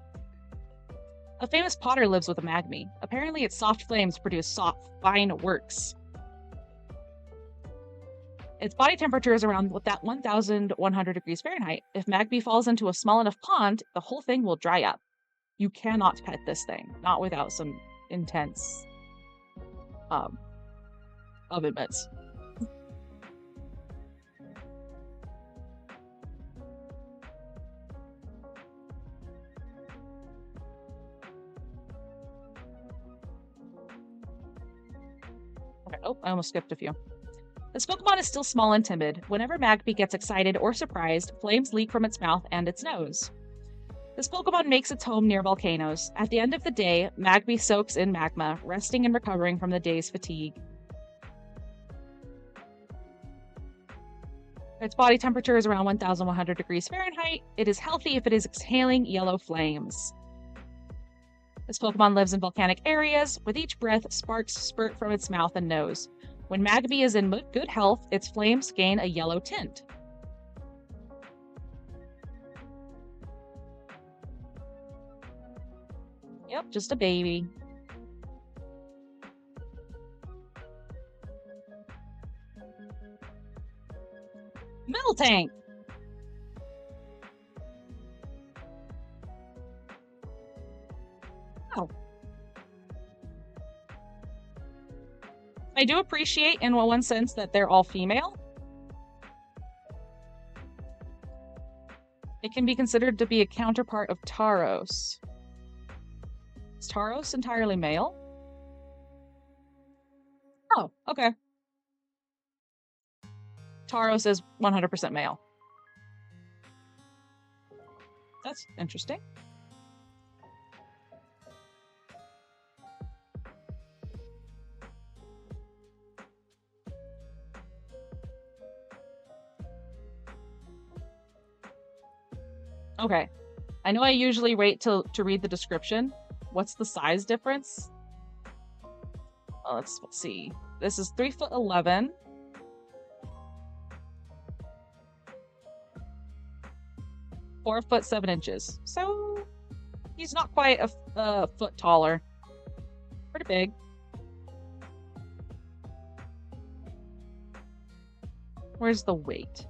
A famous potter lives with a Magmy. Apparently its soft flames produce soft, fine works. Its body temperature is around that 1,100 degrees Fahrenheit. If Magby falls into a small enough pond, the whole thing will dry up. You cannot pet this thing, not without some intense oven mitts. Okay, oh, I almost skipped a few. This Pokemon is still small and timid. Whenever Magby gets excited or surprised, flames leak from its mouth and its nose. This Pokemon makes its home near volcanoes. At the end of the day, Magby soaks in magma, resting and recovering from the day's fatigue. Its body temperature is around 1,100 degrees Fahrenheit. It is healthy if it is exhaling yellow flames. This Pokemon lives in volcanic areas. With each breath, sparks spurt from its mouth and nose. When Magby is in good health, its flames gain a yellow tint. Yep, just a baby. Miltank! Oh. I do appreciate in one sense that they're all female. It can be considered to be a counterpart of Tauros. Is Tauros entirely male? Oh, okay. Tauros is 100% male. That's interesting. Okay. I know I usually wait to read the description. What's the size difference? Oh, let's see. This is 3'11". Four foot 7 inches. So he's not quite a foot taller. Pretty big. Where's the weight?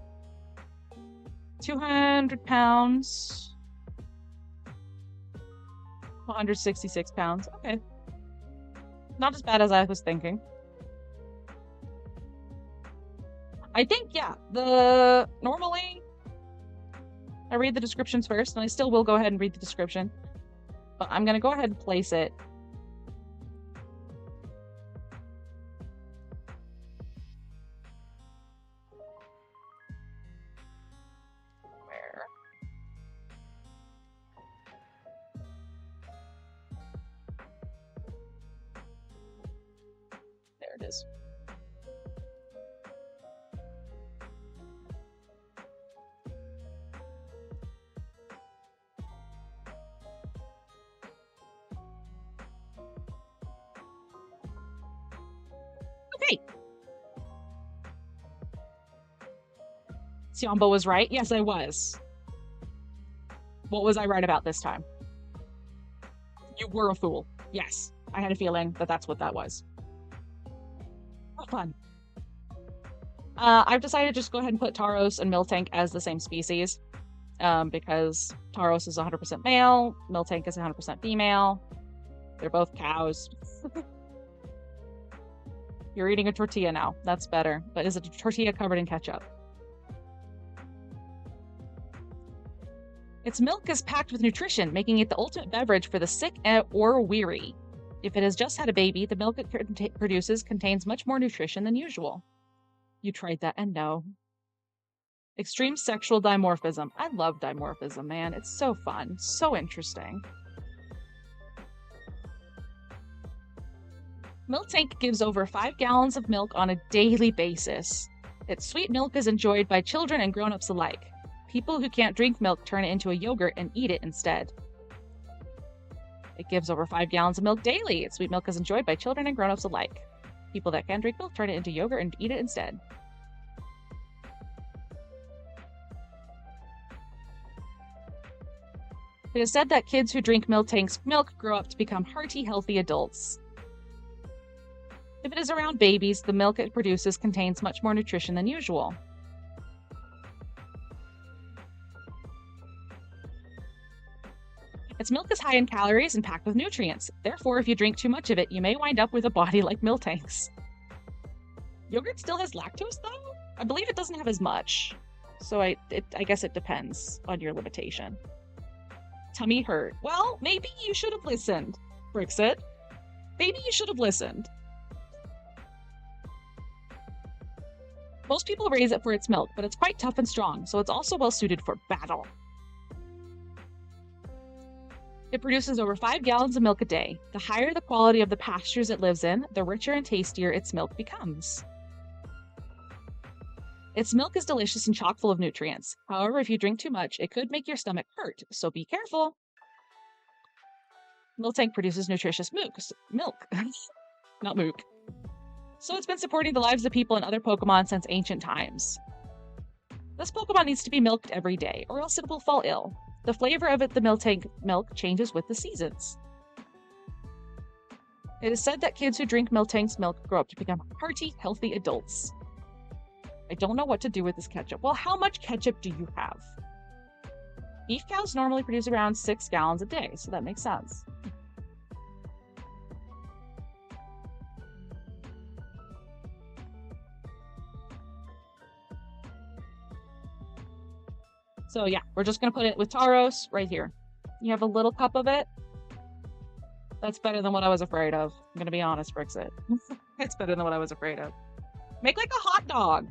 200 pounds. 166 pounds. Okay. Not as bad as I was thinking. I think, yeah, normally I read the descriptions first, and I still will go ahead and read the description. But I'm gonna go ahead and place it. Where? There it is. Okay. Siombo was right. Yes, I was. What was I right about this time? You were a fool. Yes. I had a feeling that that's what that was. Oh, fun. I've decided to just go ahead and put Tauros and Miltank as the same species. Because Tauros is 100% male, Miltank is 100% female. They're both cows. You're eating a tortilla now. That's better. But is it a tortilla covered in ketchup? Its milk is packed with nutrition, making it the ultimate beverage for the sick or weary. If it has just had a baby, the milk it produces contains much more nutrition than usual. You tried that and no. Extreme sexual dimorphism. I love dimorphism, man. It's so fun. So interesting. Miltank gives over 5 gallons of milk on a daily basis. Its sweet milk is enjoyed by children and grown-ups alike. People who can't drink milk turn it into a yogurt and eat it instead. It gives over 5 gallons of milk daily. Its sweet milk is enjoyed by children and grown-ups alike. People that can't drink milk turn it into yogurt and eat it instead. It is said that kids who drink Miltank's milk grow up to become hearty, healthy adults. If it is around babies, the milk it produces contains much more nutrition than usual. Its milk is high in calories and packed with nutrients. Therefore, if you drink too much of it, you may wind up with a body like Miltank's. Yogurt still has lactose, though? I believe it doesn't have as much. So I guess it depends on your limitation. Tummy hurt. Well, maybe you should have listened, Brixit. Maybe you should have listened. Most people raise it for its milk, but it's quite tough and strong, so it's also well suited for battle. It produces over 5 gallons of milk a day. The higher the quality of the pastures it lives in, the richer and tastier its milk becomes. Its milk is delicious and chock full of nutrients. However, if you drink too much, it could make your stomach hurt, so be careful. Miltank produces nutritious milk. Not mook. So it's been supporting the lives of people and other Pokemon since ancient times. This Pokemon needs to be milked every day, or else it will fall ill. The flavor of the Miltank milk changes with the seasons. It is said that kids who drink Miltank's milk grow up to become hearty, healthy adults. I don't know what to do with this ketchup. Well, how much ketchup do you have? Beef cows normally produce around 6 gallons a day, so that makes sense. So yeah, we're just gonna put it with Tauros right here. You have a little cup of it. That's better than what I was afraid of. I'm gonna be honest, Brixit. It's better than what I was afraid of. Make like a hot dog.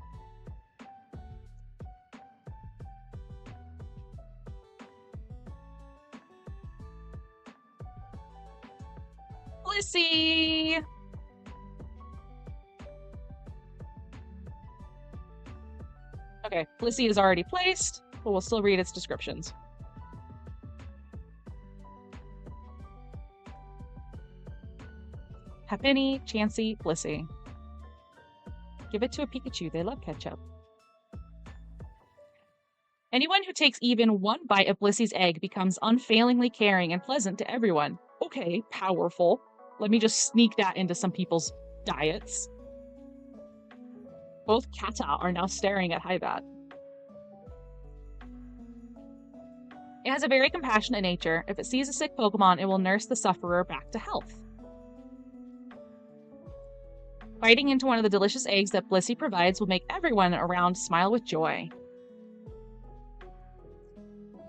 Blissey! Okay, Blissey is already placed, but we'll still read its descriptions. Happiny, Chansey, Blissey. Give it to a Pikachu, they love ketchup. Anyone who takes even one bite of Blissey's egg becomes unfailingly caring and pleasant to everyone. Okay, powerful. Let me just sneak that into some people's diets. Both Kata are now staring at Hybat. It has a very compassionate nature. If it sees a sick Pokemon, it will nurse the sufferer back to health. Biting into one of the delicious eggs that Blissey provides will make everyone around smile with joy.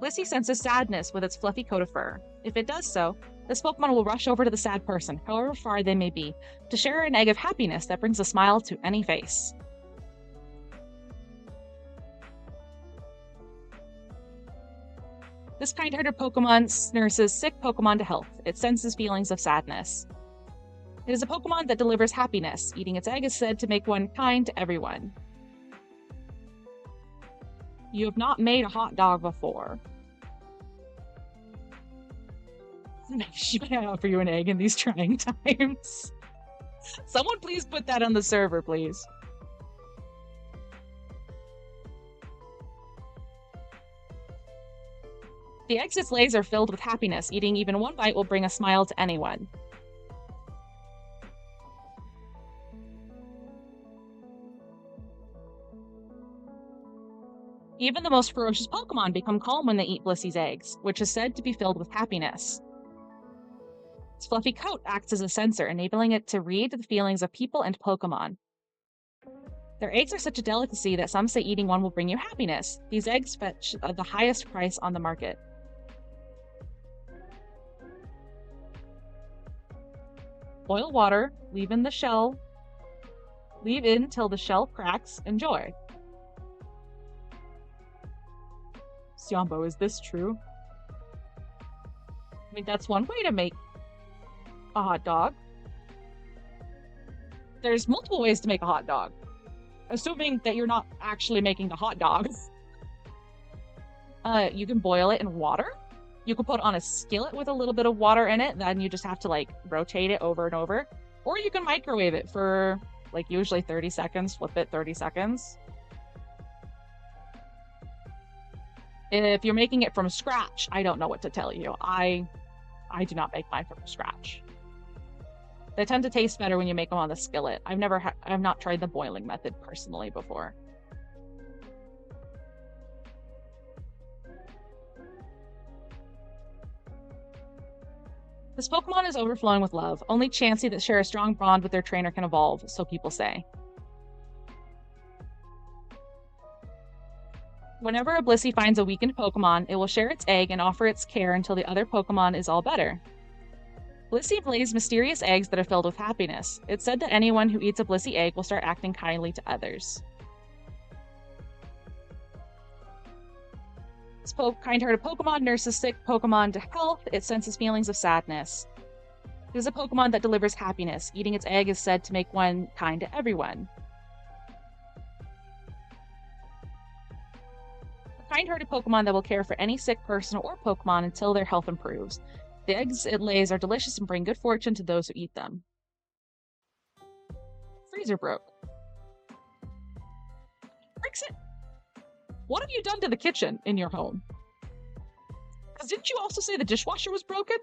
Blissey senses sadness with its fluffy coat of fur. If it does so, this Pokemon will rush over to the sad person, however far they may be, to share an egg of happiness that brings a smile to any face. This kind-hearted Pokemon nurses sick Pokemon to health. It senses feelings of sadness. It is a Pokemon that delivers happiness. Eating its egg is said to make one kind to everyone. You have not made a hot dog before. She may offer you an egg in these trying times. Someone please put that on the server, please. The eggs it lays are filled with happiness. Eating even one bite will bring a smile to anyone. Even the most ferocious Pokemon become calm when they eat Blissey's eggs, which is said to be filled with happiness. Its fluffy coat acts as a sensor, enabling it to read the feelings of people and Pokemon. Their eggs are such a delicacy that some say eating one will bring you happiness. These eggs fetch the highest price on the market. Boil water, leave in till the shell cracks. Enjoy. Xiombo, is this true? I mean, that's one way to make a hot dog. There's multiple ways to make a hot dog. Assuming that you're not actually making the hot dog. You can boil it in water. You can put it on a skillet with a little bit of water in it. Then you just have to, like, rotate it over and over. Or you can microwave it for, like, usually 30 seconds. Flip it 30 seconds. If you're making it from scratch, I don't know what to tell you. I do not make mine from scratch. They tend to taste better when you make them on the skillet. I've not tried the boiling method personally before. This Pokemon is overflowing with love. Only Chansey that share a strong bond with their trainer can evolve, so people say. Whenever a Blissey finds a weakened Pokemon, it will share its egg and offer its care until the other Pokemon is all better. Blissey lays mysterious eggs that are filled with happiness. It's said that anyone who eats a Blissey egg will start acting kindly to others. This kind-hearted Pokemon nurses sick Pokemon to health. It senses feelings of sadness. It is a Pokemon that delivers happiness. Eating its egg is said to make one kind to everyone. A kind-hearted Pokemon that will care for any sick person or Pokemon until their health improves. The eggs it lays are delicious and bring good fortune to those who eat them. Freezer broke. Brixit, what have you done to the kitchen in your home? Because didn't you also say the dishwasher was broken?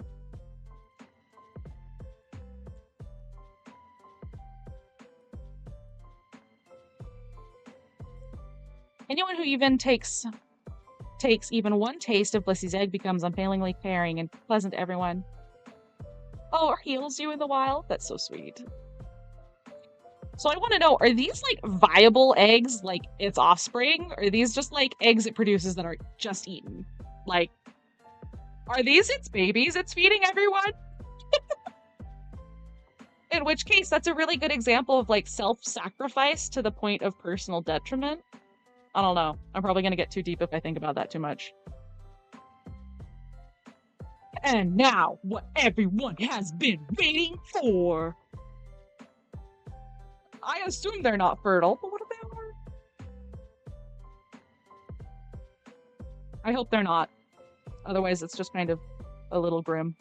Anyone who even takes even one taste of Blissy's egg becomes unfailingly caring and pleasant to everyone. Oh, or heals you in the wild? That's so sweet. So I want to know, are these like viable eggs, like its offspring? Or are these just like eggs it produces that are just eaten? Like, are these its babies it's feeding everyone? In which case, that's a really good example of like self-sacrifice to the point of personal detriment. I don't know. I'm probably going to get too deep if I think about that too much. And now, what everyone has been waiting for. I assume they're not fertile, but what if they are? I hope they're not. Otherwise, it's just kind of a little grim.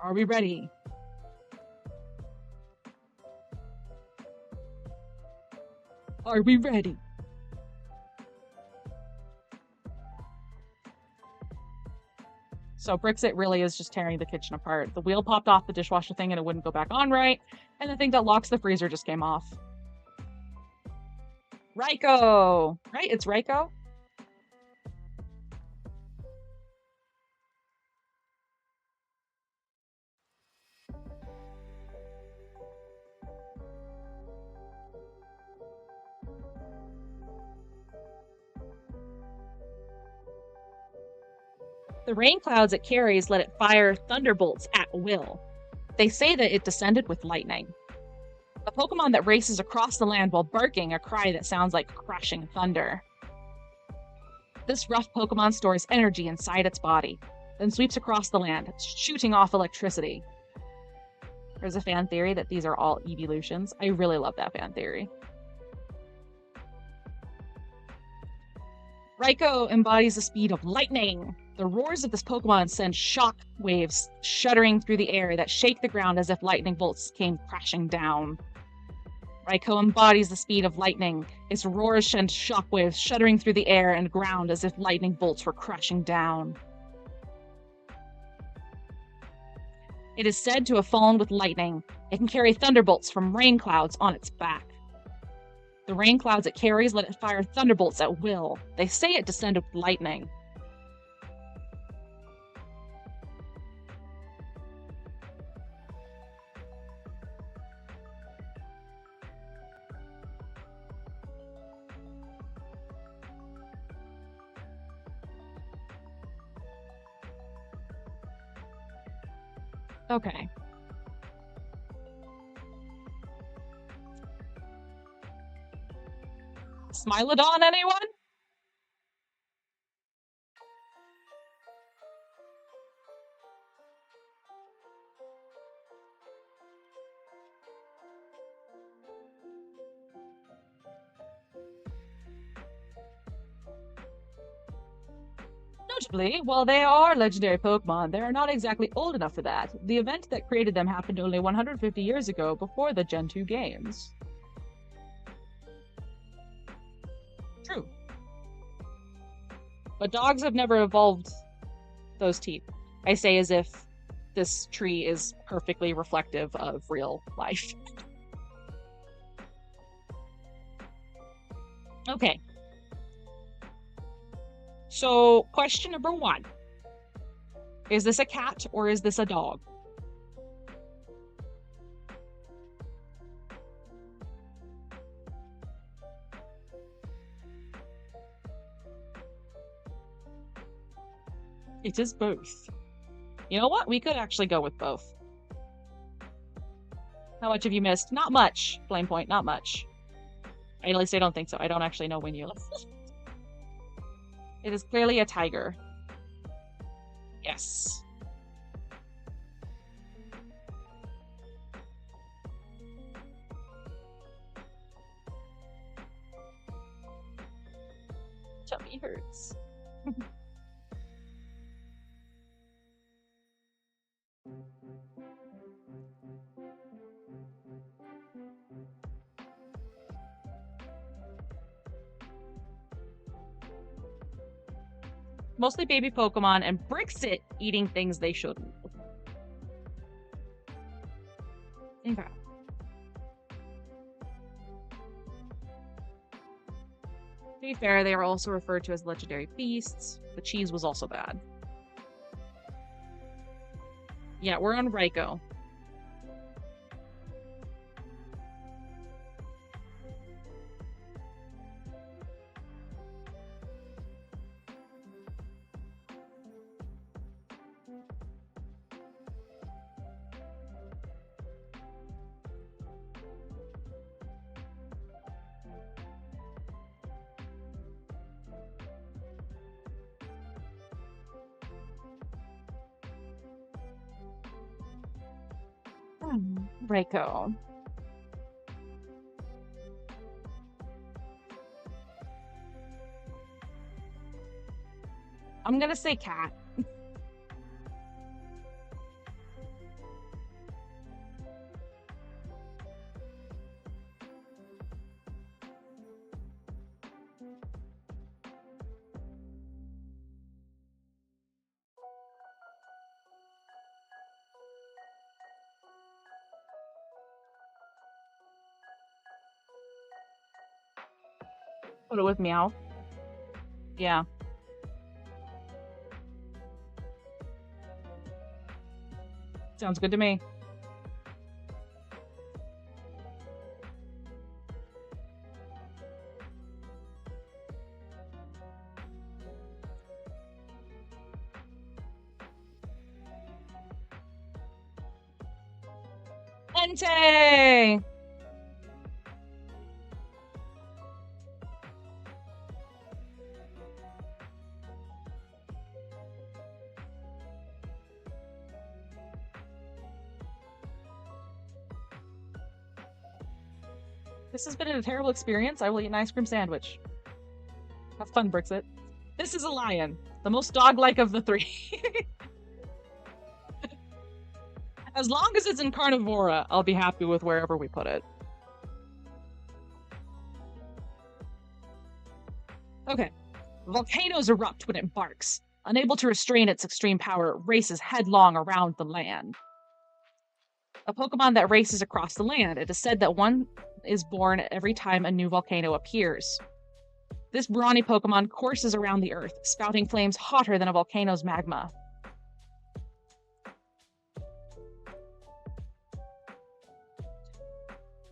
Are we ready? Are we ready? So Brixit really is just tearing the kitchen apart. The wheel popped off the dishwasher thing and it wouldn't go back on right. And the thing that locks the freezer just came off. Raiko! Right? It's Raiko? The rain clouds it carries let it fire thunderbolts at will. They say that it descended with lightning. A Pokemon that races across the land while barking a cry that sounds like crashing thunder. This rough Pokemon stores energy inside its body, then sweeps across the land, shooting off electricity. There's a fan theory that these are all evolutions. I really love that fan theory. Raiko embodies the speed of lightning. The roars of this Pokemon send shock waves shuddering through the air that shake the ground as if lightning bolts came crashing down. Raiko embodies the speed of lightning. Its roars send shockwaves shuddering through the air and ground as if lightning bolts were crashing down. It is said to have fallen with lightning. It can carry thunderbolts from rain clouds on its back. The rain clouds it carries let it fire thunderbolts at will. They say it descended with lightning. Okay. Smilodon, anyone? Notably, while they are legendary Pokemon, they are not exactly old enough for that. The event that created them happened only 150 years ago, before the Gen 2 games. True. But dogs have never evolved those teeth. I say as if this tree is perfectly reflective of real life. Okay. So, question number 1. Is this a cat or is this a dog? It is both. You know what? We could actually go with both. How much have you missed? Not much. Flame point, not much. At least I don't think so. I don't actually know when you left. It is clearly a tiger. Yes. Tummy hurts. Mostly baby Pokemon and Brixit eating things they shouldn't. Okay. be fair, they are also referred to as legendary beasts. The cheese was also bad. Yeah, we're on Raikou. Raikou. I'm gonna say cat. Put it with meow. Yeah. Sounds good to me. Entei! This has been a terrible experience. I will eat an ice cream sandwich. Have fun, Brixit. This is a lion. The most dog-like of the three. As long as it's in Carnivora, I'll be happy with wherever we put it. Okay. Volcanoes erupt when it barks. Unable to restrain its extreme power, it races headlong around the land. A Pokemon that races across the land. It is said that one is born every time a new volcano appears. This brawny Pokemon courses around the earth, spouting flames hotter than a volcano's magma.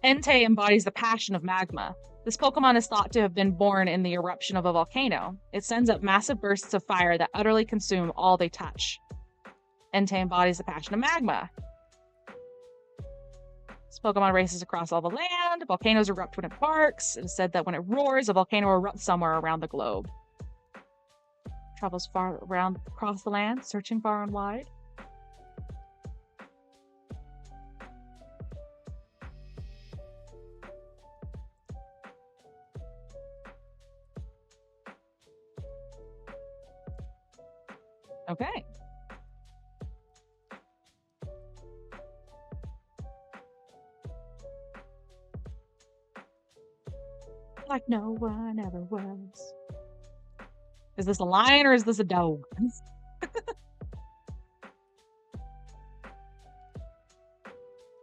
Entei embodies the passion of magma. This Pokemon is thought to have been born in the eruption of a volcano. It sends up massive bursts of fire that utterly consume all they touch. Entei embodies the passion of magma. This Pokemon races across all the land. Volcanoes erupt when it barks. It is said that when it roars, a volcano erupts somewhere around the globe. Travels far around across the land, searching far and wide. Okay. Like no one ever was. Is this a lion or is this a dog?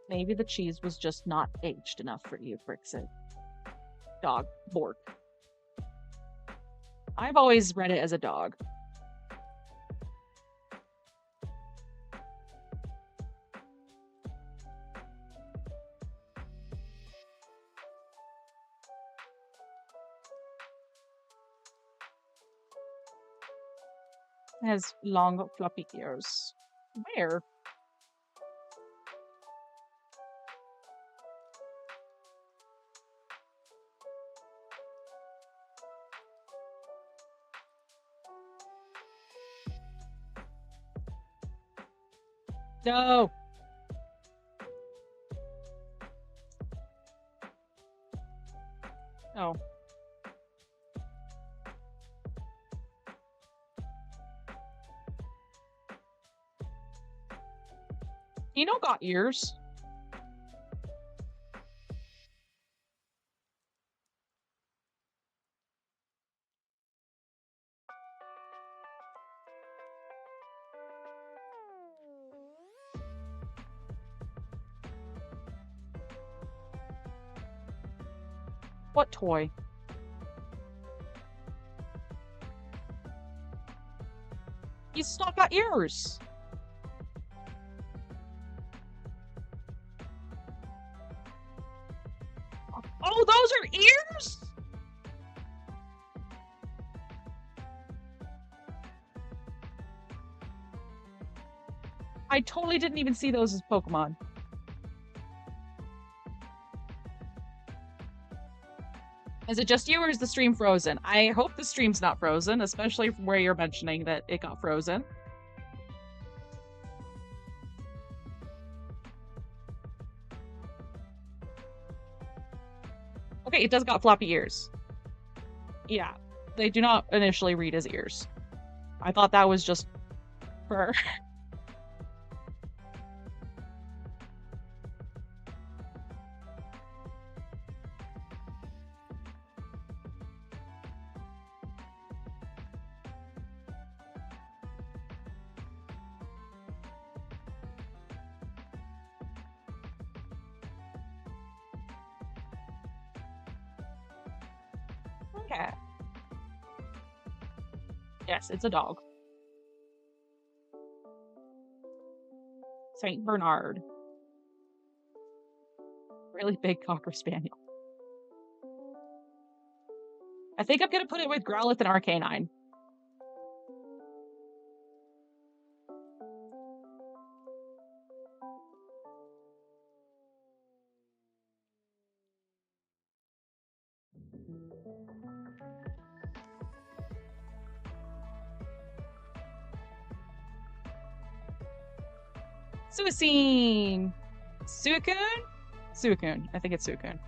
Maybe the cheese was just not aged enough for you, Brixit. Dog. Bork. I've always read it as a dog. It has long, floppy ears. Where? No. Oh. Eno got ears. What toy? He's not got ears. Oh, those are ears? I totally didn't even see those as Pokemon. Is it just you or is the stream frozen? I hope the stream's not frozen, especially from where you're mentioning that it got frozen. Okay, it does got floppy ears. Yeah, they do not initially read as ears. I thought that was just fur. Okay. Yes, it's a dog. Saint Bernard. Really big Cocker Spaniel. I think I'm gonna put it with Growlithe and Arcanine. Suicune! Suicune? Suicune. I think it's Suicune.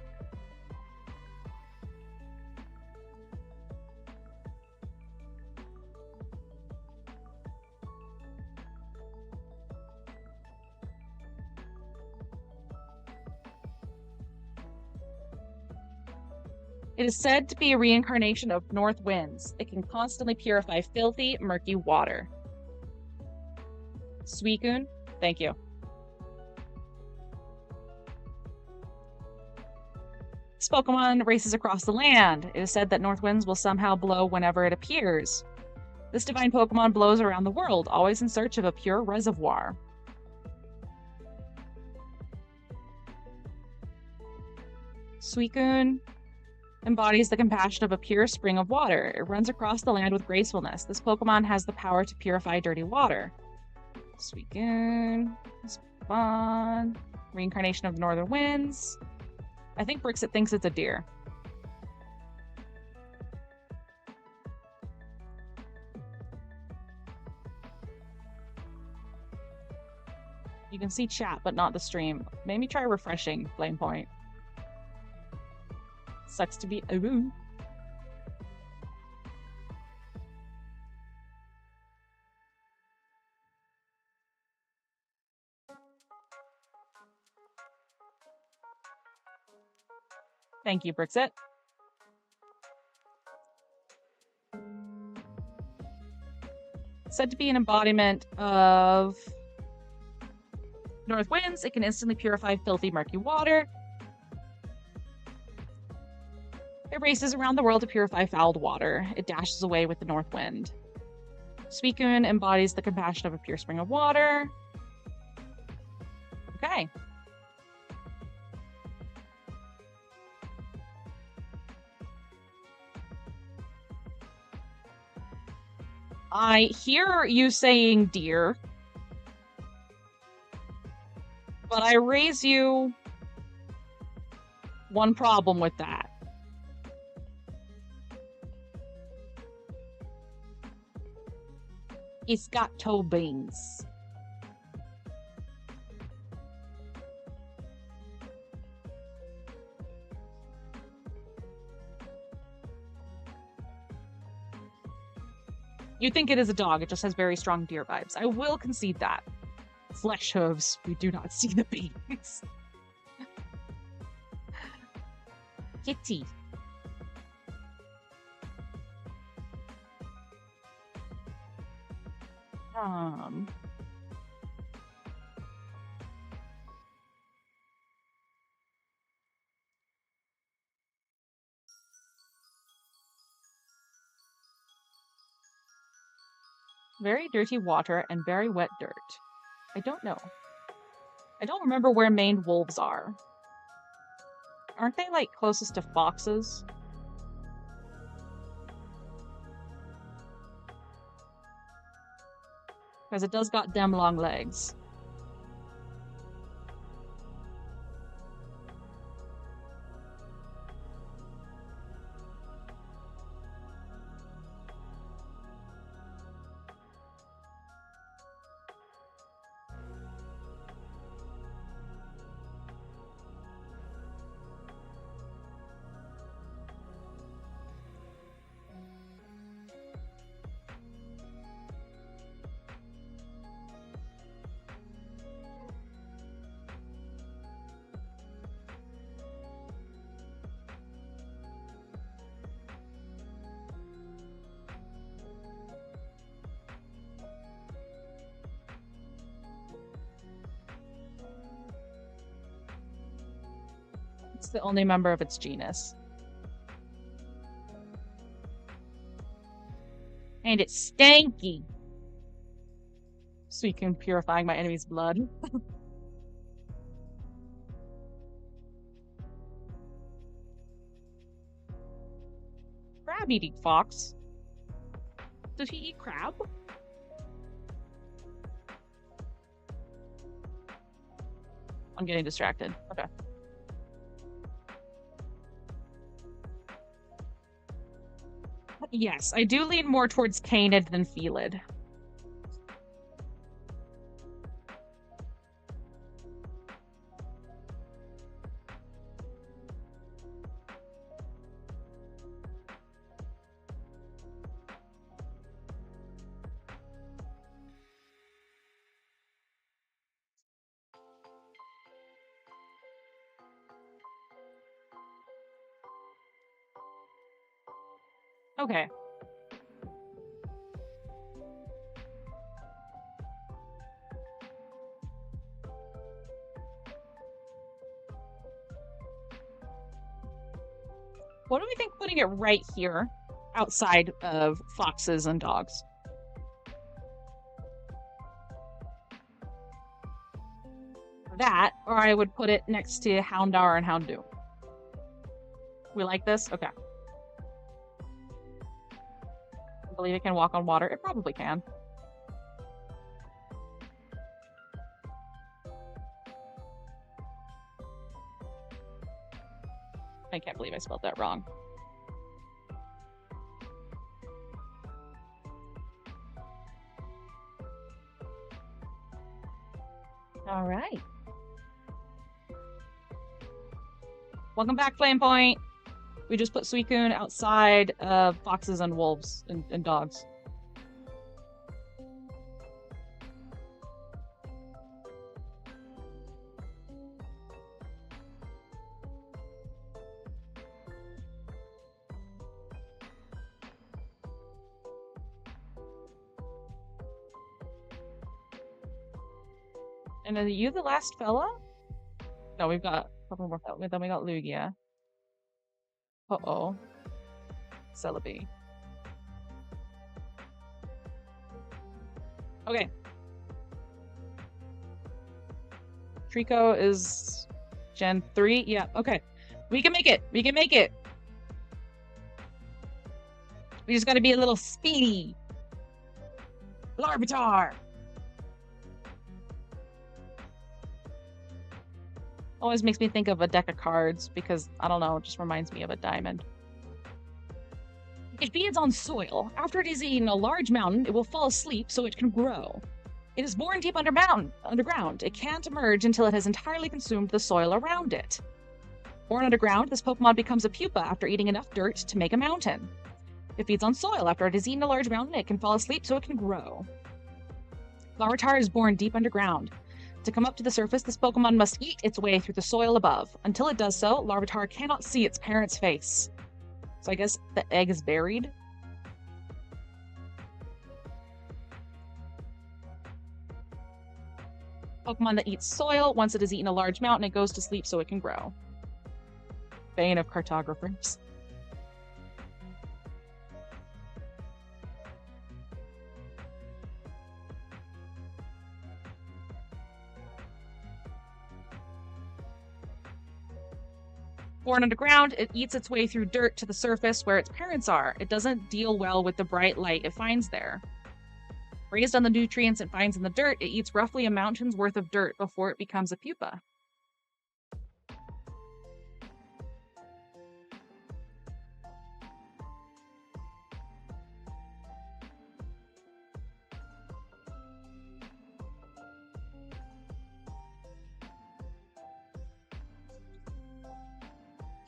It is said to be a reincarnation of north winds. It can constantly purify filthy, murky water. Suicune? Thank you. This Pokemon races across the land. It is said that north winds will somehow blow whenever it appears. This divine Pokemon blows around the world, always in search of a pure reservoir. Suicune embodies the compassion of a pure spring of water. It runs across the land with gracefulness. This Pokemon has the power to purify dirty water. Suicune. Spawn. Reincarnation of the northern winds. I think Brixit thinks it's a deer. You can see chat, but not the stream. Maybe try refreshing, Flame Point. Sucks to be ooh. Thank you, Brixit. Said to be an embodiment of north winds. It can instantly purify filthy, murky water. It races around the world to purify fouled water. It dashes away with the north wind. Suicune embodies the compassion of a pure spring of water. Okay. I hear you saying deer, but I raise you one problem with that. It's got toe beans. You think it is a dog, it just has very strong deer vibes. I will concede that. Flesh hooves, we do not see the beans. Kitty. Very dirty water and very wet dirt. I don't know. I don't remember where maned wolves are. Aren't they, like, closest to foxes? Because it does got them long legs. It's the only member of its genus. And it's stanky. Suicune purifying my enemy's blood. Crab-eating fox. Does he eat crab? I'm getting distracted. Okay. Yes, I do lean more towards canid than felid. Okay. What do we think putting it right here, outside of foxes and dogs? That, or I would put it next to Houndour and Houndoom. We like this? Okay. I believe it can walk on water. It probably can. I can't believe I spelled that wrong. All right. Welcome back, Flame Point. We just put Suicune outside of foxes and wolves and dogs. And are you the last fella? No, we've got a couple more. Then we got Lugia. Uh-oh. Celebi. Okay. Trico is Gen 3? Yeah, okay. We can make it. We can make it. We just gotta be a little speedy. Larvitar! Always makes me think of a deck of cards because, I don't know, it just reminds me of a diamond. It feeds on soil. After it has eaten a large mountain, it will fall asleep so it can grow. It is born deep underground. It can't emerge until it has entirely consumed the soil around it. Born underground, this Pokemon becomes a pupa after eating enough dirt to make a mountain. It feeds on soil. After it has eaten a large mountain, it can fall asleep so it can grow. Larvitar is born deep underground. To come up to the surface, this Pokemon must eat its way through the soil above. Until it does so, Larvitar cannot see its parent's face. So I guess the egg is buried? Pokemon that eats soil, once it has eaten a large mountain, it goes to sleep so it can grow. Bane of cartographers. Born underground, it eats its way through dirt to the surface where its parents are. It doesn't deal well with the bright light it finds there. Raised on the nutrients it finds in the dirt, it eats roughly a mountain's worth of dirt before it becomes a pupa.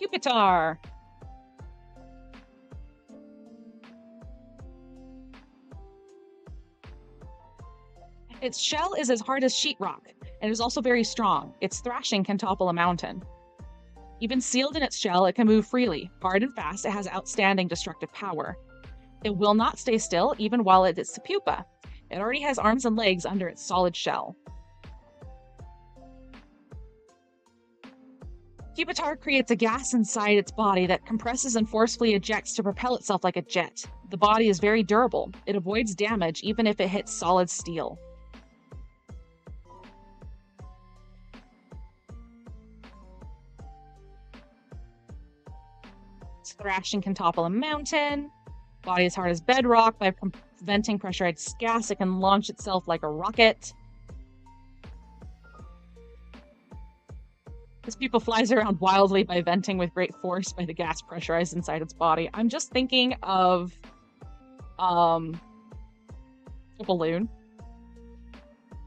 Pupitar. Its shell is as hard as sheetrock, and is also very strong. Its thrashing can topple a mountain. Even sealed in its shell, it can move freely. Hard and fast, it has outstanding destructive power. It will not stay still, even while it is a pupa. It already has arms and legs under its solid shell. Pupitar creates a gas inside its body that compresses and forcefully ejects to propel itself like a jet. The body is very durable. It avoids damage even if it hits solid steel. Its thrashing can topple a mountain. Body as hard as bedrock. By preventing pressurized gas, it can launch itself like a rocket. This pupa flies around wildly by venting with great force by the gas pressurized inside its body. I'm just thinking of a balloon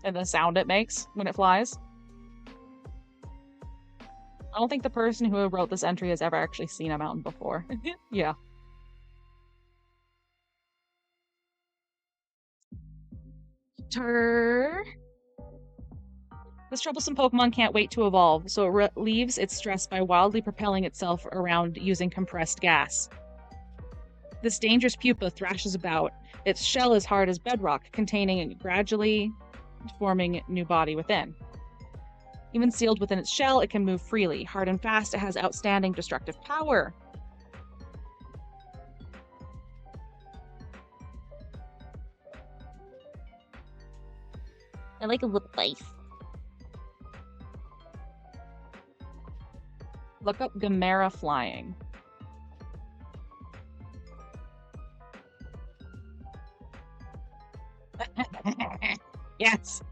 and the sound it makes when it flies. I don't think the person who wrote this entry has ever actually seen a mountain before. Yeah. This troublesome Pokemon can't wait to evolve, so it relieves its stress by wildly propelling itself around using compressed gas. This dangerous pupa thrashes about. Its shell is hard as bedrock, containing a gradually forming new body within. Even sealed within its shell, it can move freely. Hard and fast, it has outstanding destructive power. I like a little life. Look up Gamera flying. Yes.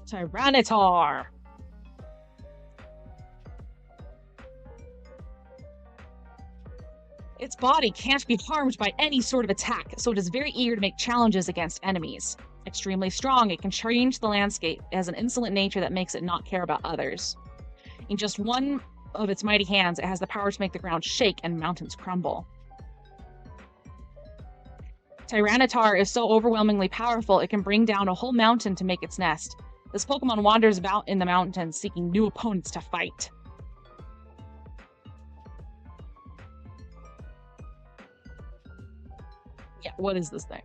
Tyranitar. Its body can't be harmed by any sort of attack, so it is very eager to make challenges against enemies. Extremely strong, it can change the landscape. It has an insolent nature that makes it not care about others. In just one of its mighty hands, it has the power to make the ground shake and mountains crumble. Tyranitar is so overwhelmingly powerful, it can bring down a whole mountain to make its nest. This Pokemon wanders about in the mountains, seeking new opponents to fight. Yeah, what is this thing?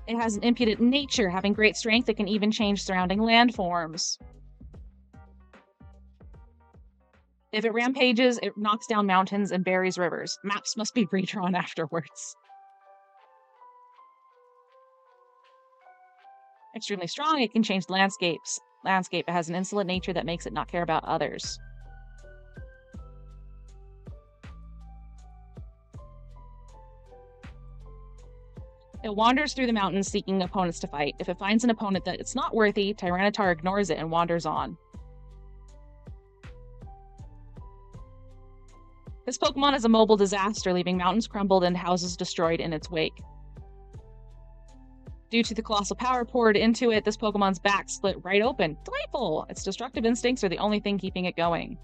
It has an impudent nature. Having great strength, it can even change surrounding landforms. If it rampages, it knocks down mountains and buries rivers. Maps must be redrawn afterwards. Extremely strong, it can change landscapes. It has an insolent nature that makes it not care about others. It wanders through the mountains seeking opponents to fight. If it finds an opponent that it's not worthy, Tyranitar ignores it and wanders on. This Pokemon is a mobile disaster, leaving mountains crumbled and houses destroyed in its wake. Due to the colossal power poured into it, this Pokemon's back split right open. Delightful! Its destructive instincts are the only thing keeping it going.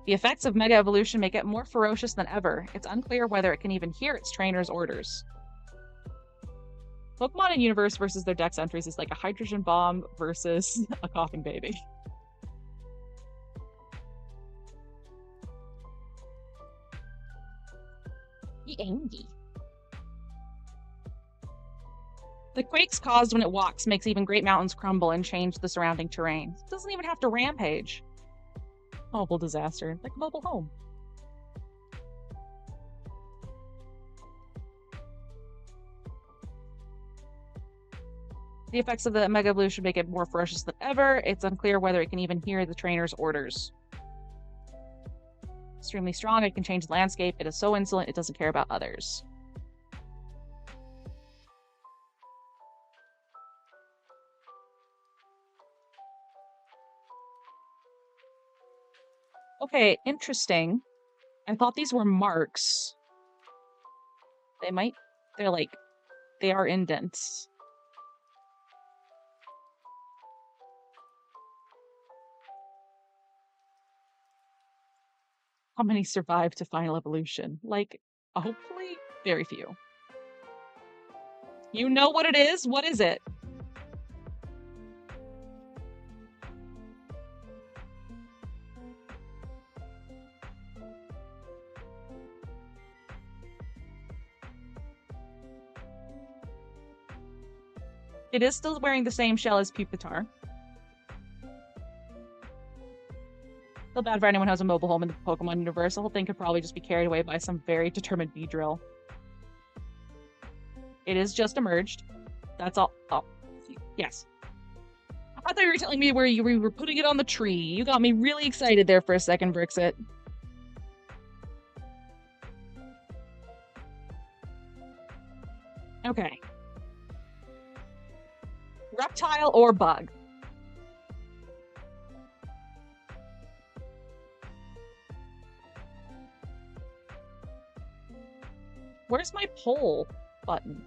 The effects of Mega Evolution make it more ferocious than ever. It's unclear whether it can even hear its trainer's orders. Pokemon in Universe versus their Dex entries is like a hydrogen bomb versus a coughing baby. Be angry. The quakes caused when it walks makes even great mountains crumble and change the surrounding terrain. It doesn't even have to rampage. Mobile disaster, like a mobile home. The effects of the Mega Evolution make it more ferocious than ever. It's unclear whether it can even hear the trainer's orders. Extremely strong, it can change the landscape. It is so insolent, it doesn't care about others. Okay, interesting. I thought these were marks. They are indents. How many survive to final evolution? Like, hopefully, very few. You know what it is? What is it? It is still wearing the same shell as Pupitar. Feel bad for anyone who has a mobile home in the Pokemon universe. The whole thing could probably just be carried away by some very determined Beedrill. It is just emerged. That's all. Oh, yes. I thought you were telling me where you were putting it on the tree. You got me really excited there for a second, Brixit. Okay. Reptile or bug? Where's my poll button?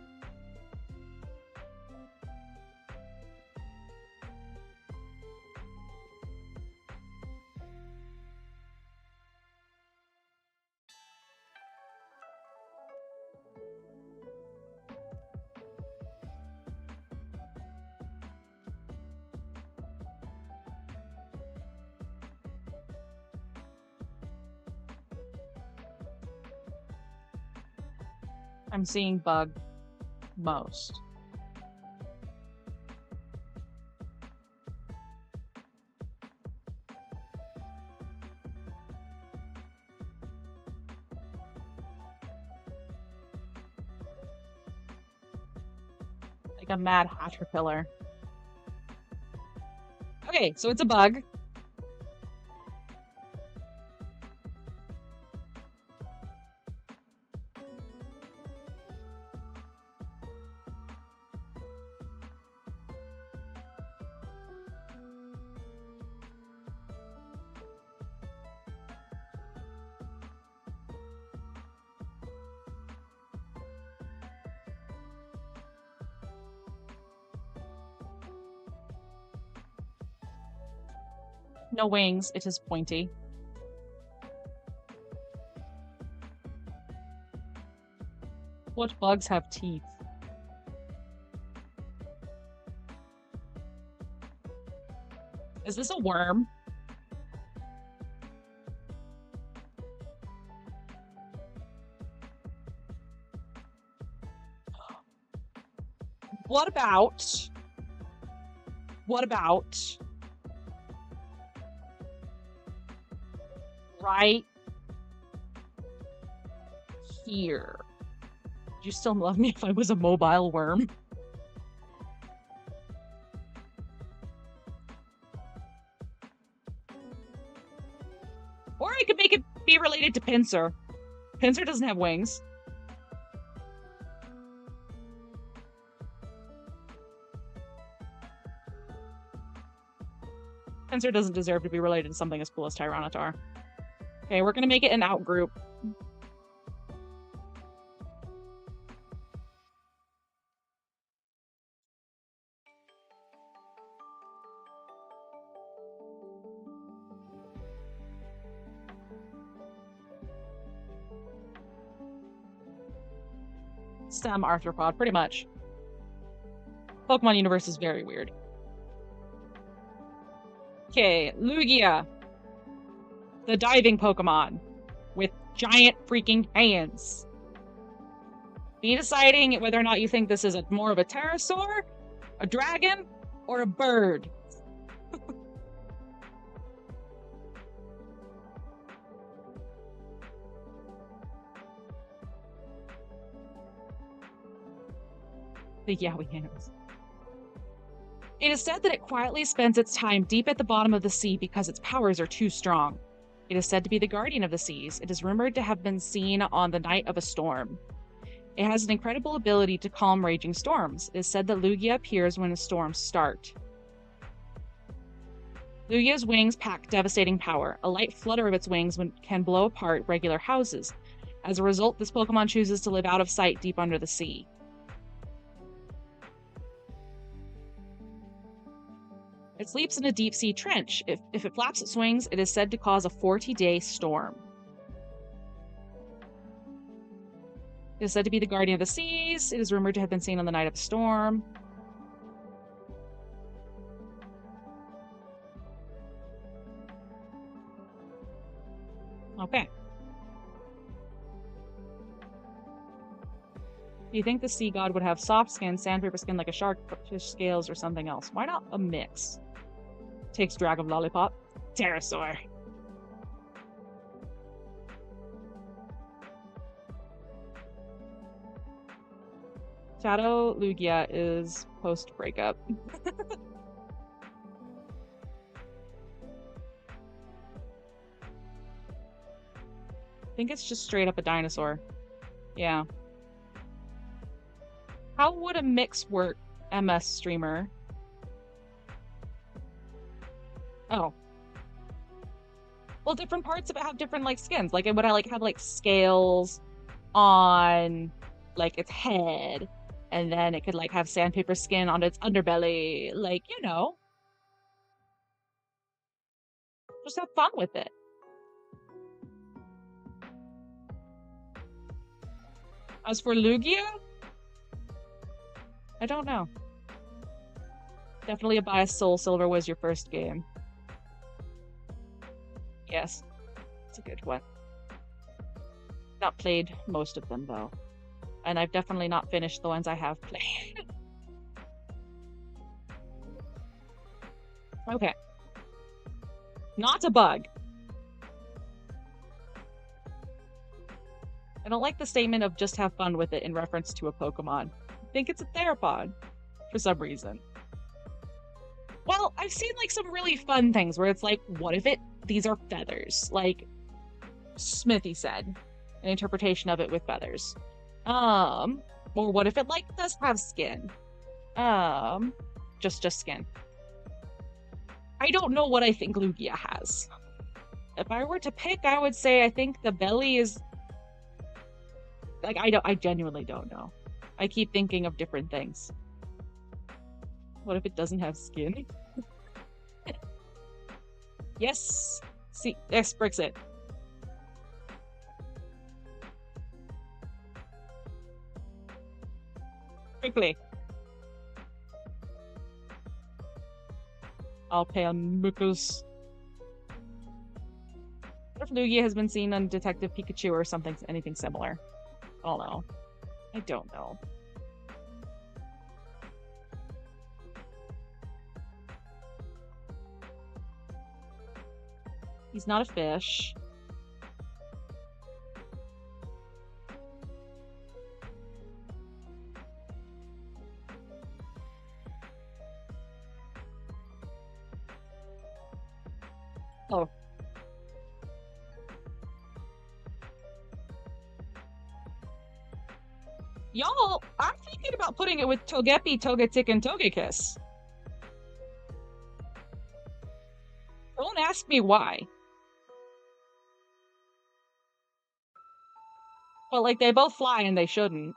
I'm seeing bug most. Like a mad caterpillar. Okay, so it's a bug. No wings, it is pointy. What bugs have teeth? Is this a worm? What about right here? Would you still love me if I was a mobile worm? Or I could make it be related to Pinsir. Pinsir doesn't have wings. Pinsir doesn't deserve to be related to something as cool as Tyranitar. Okay, we're gonna make it an outgroup. STEM arthropod, pretty much. Pokemon universe is very weird. Okay, Lugia. The diving Pokemon. With giant freaking hands. Be deciding whether or not you think this is more of a pterosaur, a dragon, or a bird. The Yowie hands. It is said that it quietly spends its time deep at the bottom of the sea because its powers are too strong. It is said to be the guardian of the seas. It is rumored to have been seen on the night of a storm. It has an incredible ability to calm raging storms. It is said that Lugia appears when the storms start. Lugia's wings pack devastating power. A light flutter of its wings can blow apart regular houses. As a result, this Pokemon chooses to live out of sight deep under the sea. It sleeps in a deep-sea trench. If it flaps its wings, it is said to cause a 40-day storm. It is said to be the guardian of the seas. It is rumored to have been seen on the night of a storm. Okay. Do you think the sea god would have soft skin, sandpaper skin like a shark, fish scales, or something else? Why not a mix? Takes Dragon Lollipop. Pterosaur. Shadow Lugia is post-breakup. I think it's just straight up a dinosaur. Yeah. How would a mix work, MS streamer? Oh. Well, different parts of it have different, like, skins. Like, it would have, like, scales on, like, its head. And then it could, like, have sandpaper skin on its underbelly. Like, you know. Just have fun with it. As for Lugia, I don't know. Definitely a biased Soul Silver was your first game. Yes, it's a good one. Not played most of them, though. And I've definitely not finished the ones I have played. Okay. Not a bug. I don't like the statement of just have fun with it in reference to a Pokemon. I think it's a theropod for some reason. Well, I've seen like some really fun things where it's like, what if these are feathers? Like Smithy said, an interpretation of it with feathers. Or what if it like does have skin? Just skin. I don't know what I think Lugia has. If I were to pick, I would say I think the belly is like I genuinely don't know. I keep thinking of different things. What if it doesn't have skin? Yes. See, X bricks it. Quickly. I'll pay on Mukus. What if Lugia has been seen on Detective Pikachu or something, anything similar? I don't know. I don't know. He's not a fish. Oh. Y'all, I'm thinking about putting it with Togepi, Togetic, and Togekiss. Don't ask me why. But, like, they both fly and they shouldn't.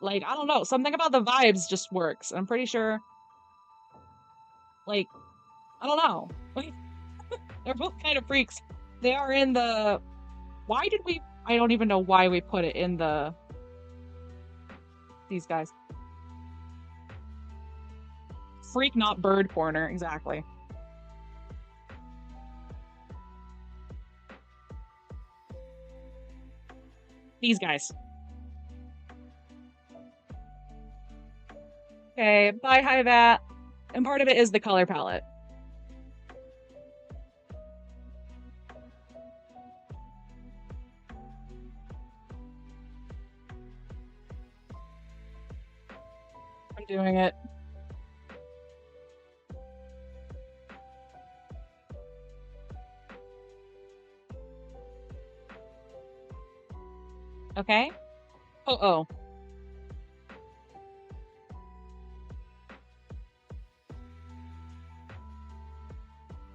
Like, I don't know. Something about the vibes just works. I'm pretty sure... Like, I don't know. They're both kind of freaks. They are in the... Why did we... I don't even know why we put it in the... These guys. Freak, not bird corner. Exactly. These guys. Okay, bye, Hivat. And part of it is the color palette. I'm doing it. Okay. Oh.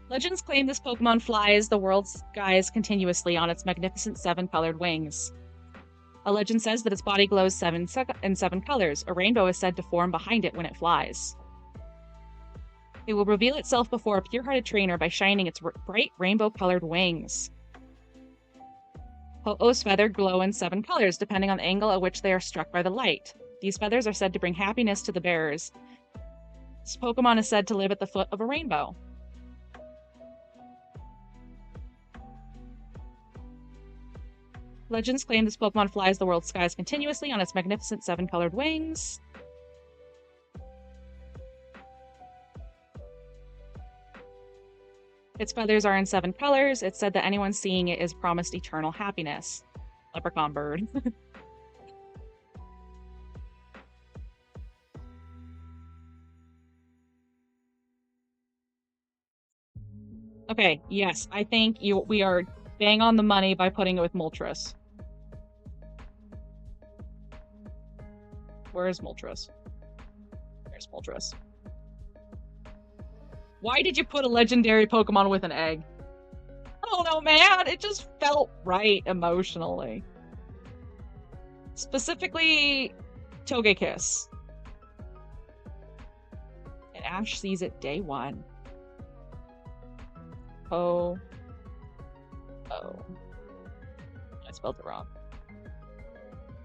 Legends claim this Pokemon flies the world's skies continuously on its magnificent 7-colored wings. A legend says that its body glows in 7 colors. A rainbow is said to form behind it when it flies. It will reveal itself before a pure-hearted trainer by shining its bright rainbow-colored wings. Ho-Oh's feathers glow in 7 colors, depending on the angle at which they are struck by the light. These feathers are said to bring happiness to the bearers. This Pokemon is said to live at the foot of a rainbow. Legends claim this Pokemon flies the world's skies continuously on its magnificent 7-colored wings. Its feathers are in 7 colors. It's said that anyone seeing it is promised eternal happiness. Leprechaun bird. Okay, yes, I think we are bang on the money by putting it with Moltres. Where is Moltres? There's Moltres. Why did you put a legendary Pokemon with an egg? I don't know, man. It just felt right emotionally. Specifically, Togekiss. And Ash sees it day 1. Oh. I spelled it wrong.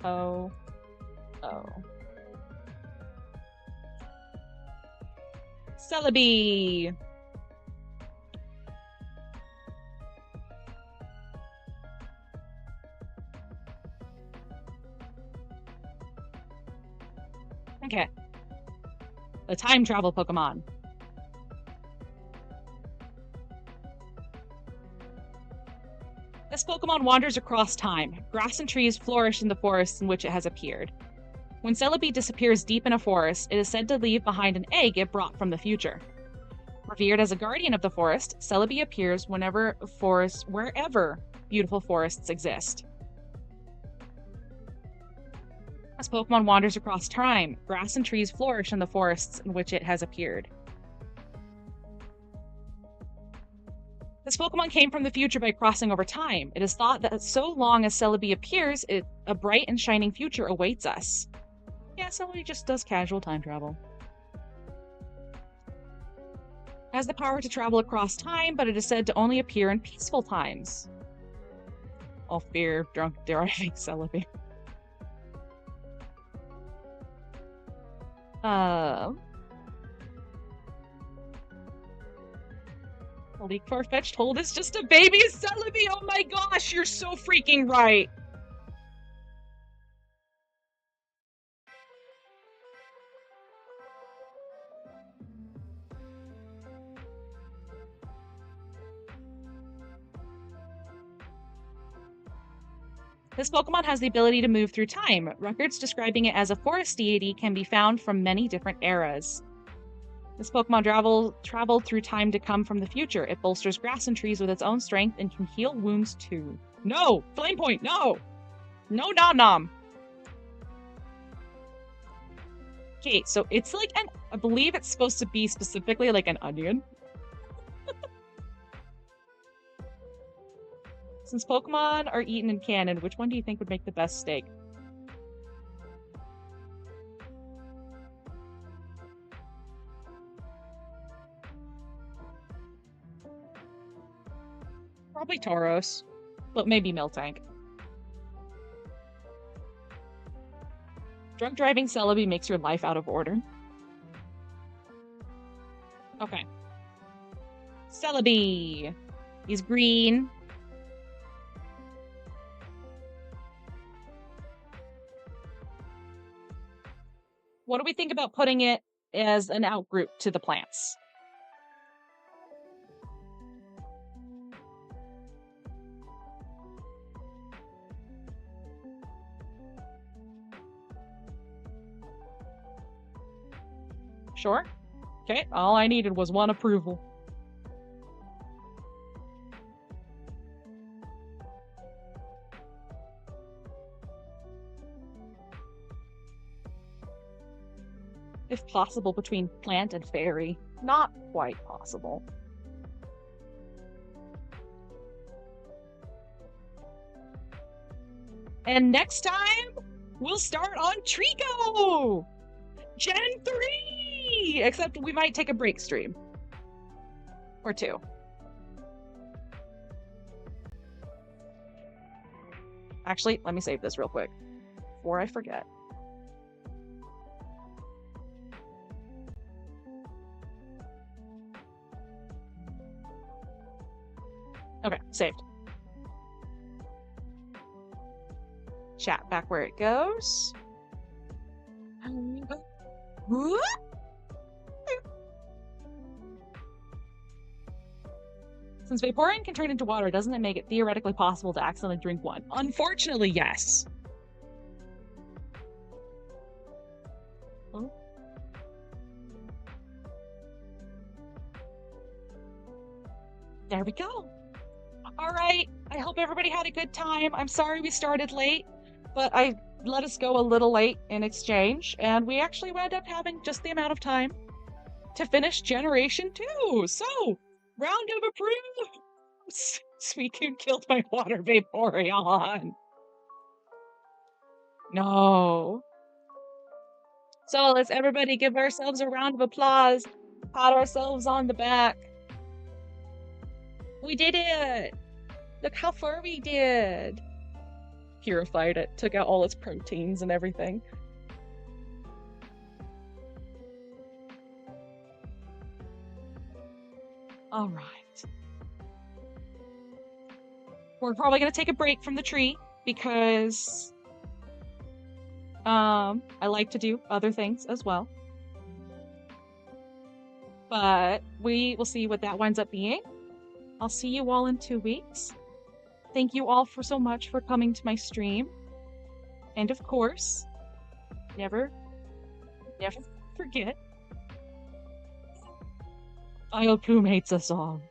Oh. Celebi! Okay. The time travel Pokemon. This Pokemon wanders across time. Grass and trees flourish in the forests in which it has appeared. When Celebi disappears deep in a forest, it is said to leave behind an egg it brought from the future. Revered as a guardian of the forest, Celebi appears wherever beautiful forests exist. As Pokemon wanders across time, grass and trees flourish in the forests in which it has appeared. This Pokemon came from the future by crossing over time. It is thought that so long as Celebi appears, a bright and shining future awaits us. Yeah, Celebi just does casual time travel. It has the power to travel across time, but it is said to only appear in peaceful times. All fear, drunk, driving Celebi. Leak Farfetch'd Hold is just a baby Celebi! Oh my gosh, you're so freaking right! This Pokemon has the ability to move through time. Records describing it as a forest deity can be found from many different eras. This Pokemon traveled through time to come from the future. It bolsters grass and trees with its own strength and can heal wounds too. No! Flame Point, no! No nom nom! Okay, so it's like I believe it's supposed to be specifically like an onion. Since Pokemon are eaten in canon, which one do you think would make the best steak? Probably Tauros, but maybe Miltank. Drunk driving Celebi makes your life out of order. Okay. Celebi! He's green. What do we think about putting it as an outgroup to the plants. Sure. Okay, all I needed was one approval. If possible, between plant and fairy. Not quite possible. And next time, we'll start on Trico! Gen 3! Except we might take a break stream. Or two. Actually, let me save this real quick before I forget. Okay, saved. Chat back where it goes. Since Vaporeon can turn into water, doesn't it make it theoretically possible to accidentally drink one? Unfortunately, yes. Oh. There we go. All right. I hope everybody had a good time. I'm sorry we started late, but I let us go a little late in exchange, and we actually wound up having just the amount of time to finish Generation 2. So, round of applause. Suicune killed my water Vaporeon. No. So let's everybody give ourselves a round of applause. Pat ourselves on the back. We did it! Look how far we did. Purified it, took out all its proteins and everything. All right. We're probably gonna take a break from the tree because I like to do other things as well. But we will see what that winds up being. I'll see you all in 2 weeks. Thank you all so much for coming to my stream. And of course, never forget, Isle Plume hates us all.